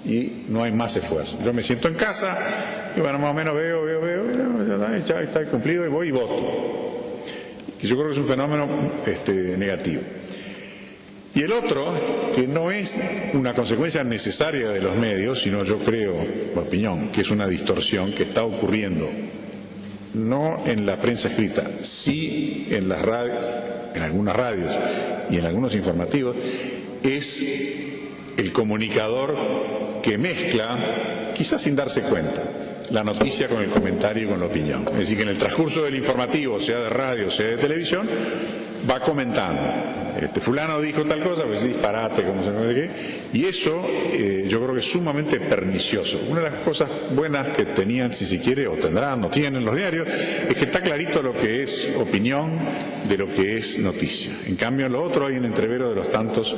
Y no hay más esfuerzo. Yo me siento en casa y bueno, más o menos veo, ya está cumplido y voy y voto. Y yo creo que es un fenómeno negativo. Y el otro, que no es una consecuencia necesaria de los medios, sino yo creo, por opinión, que es una distorsión que está ocurriendo, no en la prensa escrita, sí en las en algunas radios y en algunos informativos, es el comunicador que mezcla, quizás sin darse cuenta, la noticia con el comentario y con la opinión. Es decir, que en el transcurso del informativo, sea de radio, sea de televisión, va comentando. Fulano dijo tal cosa, pues disparate, como se me qué. Y eso yo creo que es sumamente pernicioso. Una de las cosas buenas que tenían, si se quiere, o tendrán, o tienen los diarios, es que está clarito lo que es opinión de lo que es noticia. En cambio, en lo otro hay un entrevero de los tantos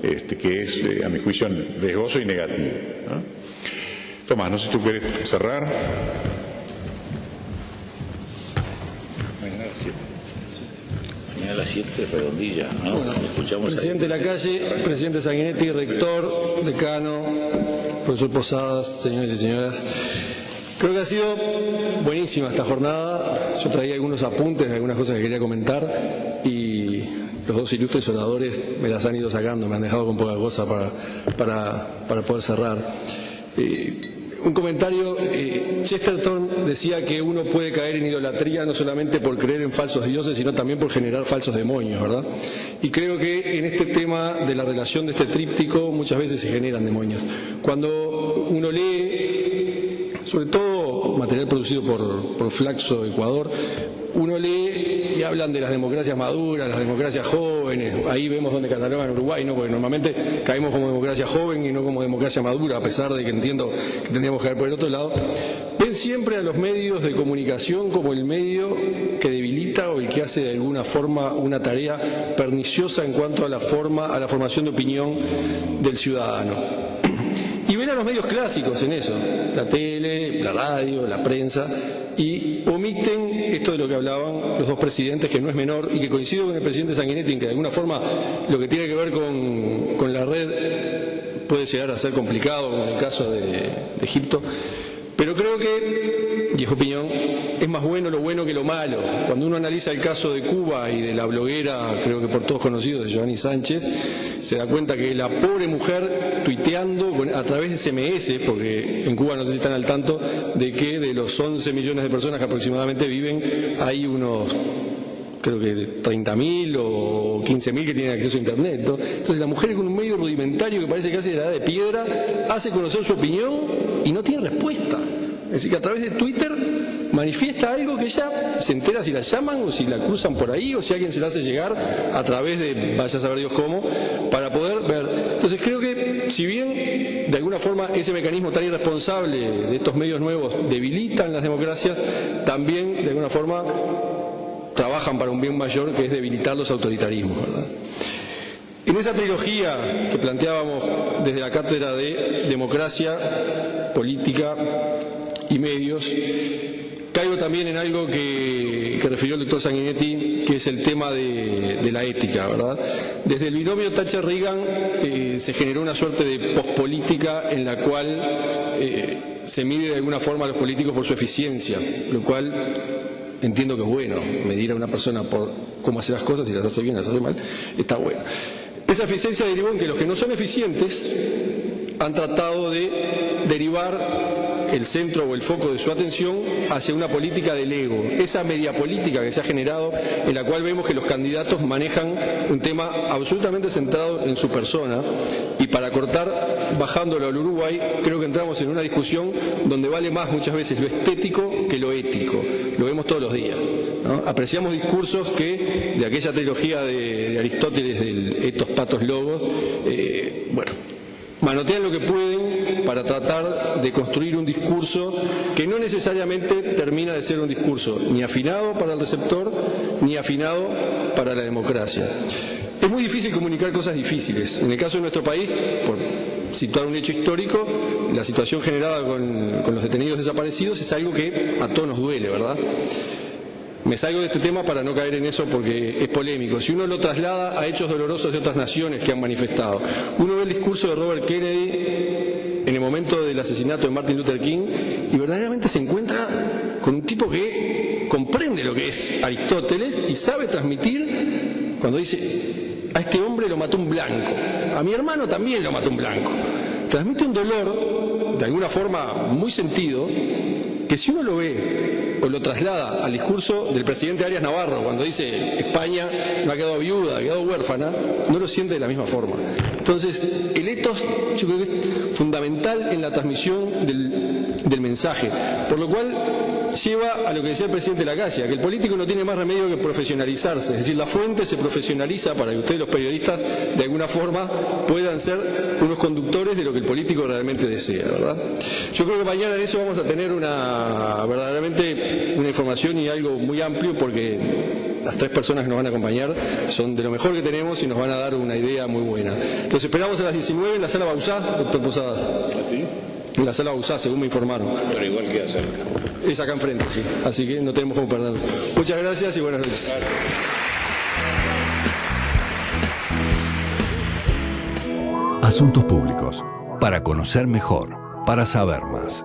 que es, a mi juicio, riesgoso y negativo, ¿no? Tomás, no sé si tú quieres cerrar. Mañana a las 7, redondilla, ¿no? Bueno, presidente Lacalle, presidente Sanguinetti, rector, decano, profesor Posadas, señores y señoras. Creo que ha sido buenísima esta jornada. Yo traía algunos apuntes, algunas cosas que quería comentar y los dos ilustres oradores me las han ido sacando, me han dejado con poca cosa para poder cerrar. Un comentario, Chesterton decía que uno puede caer en idolatría no solamente por creer en falsos dioses, sino también por generar falsos demonios, ¿verdad? Y creo que en este tema de la relación de este tríptico muchas veces se generan demonios. Cuando uno lee, sobre todo material producido por Flaxo Ecuador, uno lee y hablan de las democracias maduras, las democracias jóvenes, ahí vemos donde catalogan Uruguay, ¿no? Porque normalmente caemos como democracia joven y no como democracia madura, a pesar de que entiendo que tendríamos que ir por el otro lado. Ven siempre a los medios de comunicación como el medio que debilita o el que hace de alguna forma una tarea perniciosa en cuanto a la formación de opinión del ciudadano. Y ven a los medios clásicos en eso, la tele, la radio, la prensa, y omiten esto de lo que hablaban los dos presidentes, que no es menor, y que coincido con el presidente Sanguinetti en que de alguna forma lo que tiene que ver con la red puede llegar a ser complicado, como en el caso de Egipto, pero creo que, y es opinión, es más bueno lo bueno que lo malo. Cuando uno analiza el caso de Cuba y de la bloguera, creo que por todos conocidos, de Joanny Sánchez, se da cuenta que la pobre mujer tuiteando a través de SMS, porque en Cuba no sé si están al tanto de que de los 11 millones de personas que aproximadamente viven, hay unos, creo que 30.000 o 15.000 que tienen acceso a Internet, ¿no? Entonces la mujer con un medio rudimentario que parece casi de la edad de piedra, hace conocer su opinión y no tiene respuesta. Es decir, que a través de Twitter manifiesta algo que ella se entera si la llaman o si la cruzan por ahí o si alguien se la hace llegar a través de, vaya a saber Dios cómo, para poder ver. Entonces creo que si bien de alguna forma ese mecanismo tan irresponsable de estos medios nuevos debilitan las democracias, también de alguna forma trabajan para un bien mayor, que es debilitar los autoritarismos, ¿verdad? En esa trilogía que planteábamos desde la cátedra de democracia, política y medios, caigo también en algo que refirió el doctor Sanguinetti, que es el tema de la ética, ¿verdad? Desde el binomio Thatcher-Reagan se generó una suerte de pospolítica en la cual se mide de alguna forma a los políticos por su eficiencia, lo cual entiendo que es bueno. Medir a una persona por cómo hace las cosas, si las hace bien, las hace mal, está bueno. Esa eficiencia derivó en que los que no son eficientes han tratado de derivar el centro o el foco de su atención hacia una política del ego, esa media política que se ha generado, en la cual vemos que los candidatos manejan un tema absolutamente centrado en su persona. Y para cortar, bajándolo al Uruguay, creo que entramos en una discusión donde vale más muchas veces lo estético que lo ético. Lo vemos todos los días, ¿no? Apreciamos discursos que de aquella trilogía de Aristóteles, del etos, patos, logos, bueno, manotean lo que pueden para tratar de construir un discurso que no necesariamente termina de ser un discurso ni afinado para el receptor ni afinado para la democracia. Es muy difícil comunicar cosas difíciles. En el caso de nuestro país, por situar un hecho histórico, la situación generada con los detenidos desaparecidos es algo que a todos nos duele, ¿verdad? Me salgo de este tema para no caer en eso porque es polémico. Si uno lo traslada a hechos dolorosos de otras naciones que han manifestado, uno ve el discurso de Robert Kennedy en el momento del asesinato de Martin Luther King y verdaderamente se encuentra con un tipo que comprende lo que es Aristóteles y sabe transmitir cuando dice: a este hombre lo mató un blanco, a mi hermano también lo mató un blanco. Transmite un dolor, de alguna forma muy sentido, que si uno lo ve o lo traslada al discurso del presidente Arias Navarro cuando dice España no ha quedado viuda, ha quedado huérfana, no lo siente de la misma forma. Entonces, el etos yo creo que es fundamental en la transmisión del mensaje, por lo cual lleva a lo que decía el presidente Lacalle, que el político no tiene más remedio que profesionalizarse, es decir, la fuente se profesionaliza para que ustedes los periodistas de alguna forma puedan ser unos conductores de lo que el político realmente desea, ¿verdad? Yo creo que mañana en eso vamos a tener verdaderamente una información y algo muy amplio, porque las 3 personas que nos van a acompañar son de lo mejor que tenemos y nos van a dar una idea muy buena. Los esperamos a las 19 en la sala Bauzá, doctor Posadas. ¿Sí? En la sala Bauzá, según me informaron. Pero igual queda cerca. Es acá enfrente, sí. Así que no tenemos cómo perdernos. Muchas gracias y buenas noches. Gracias. Asuntos públicos. Para conocer mejor, para saber más.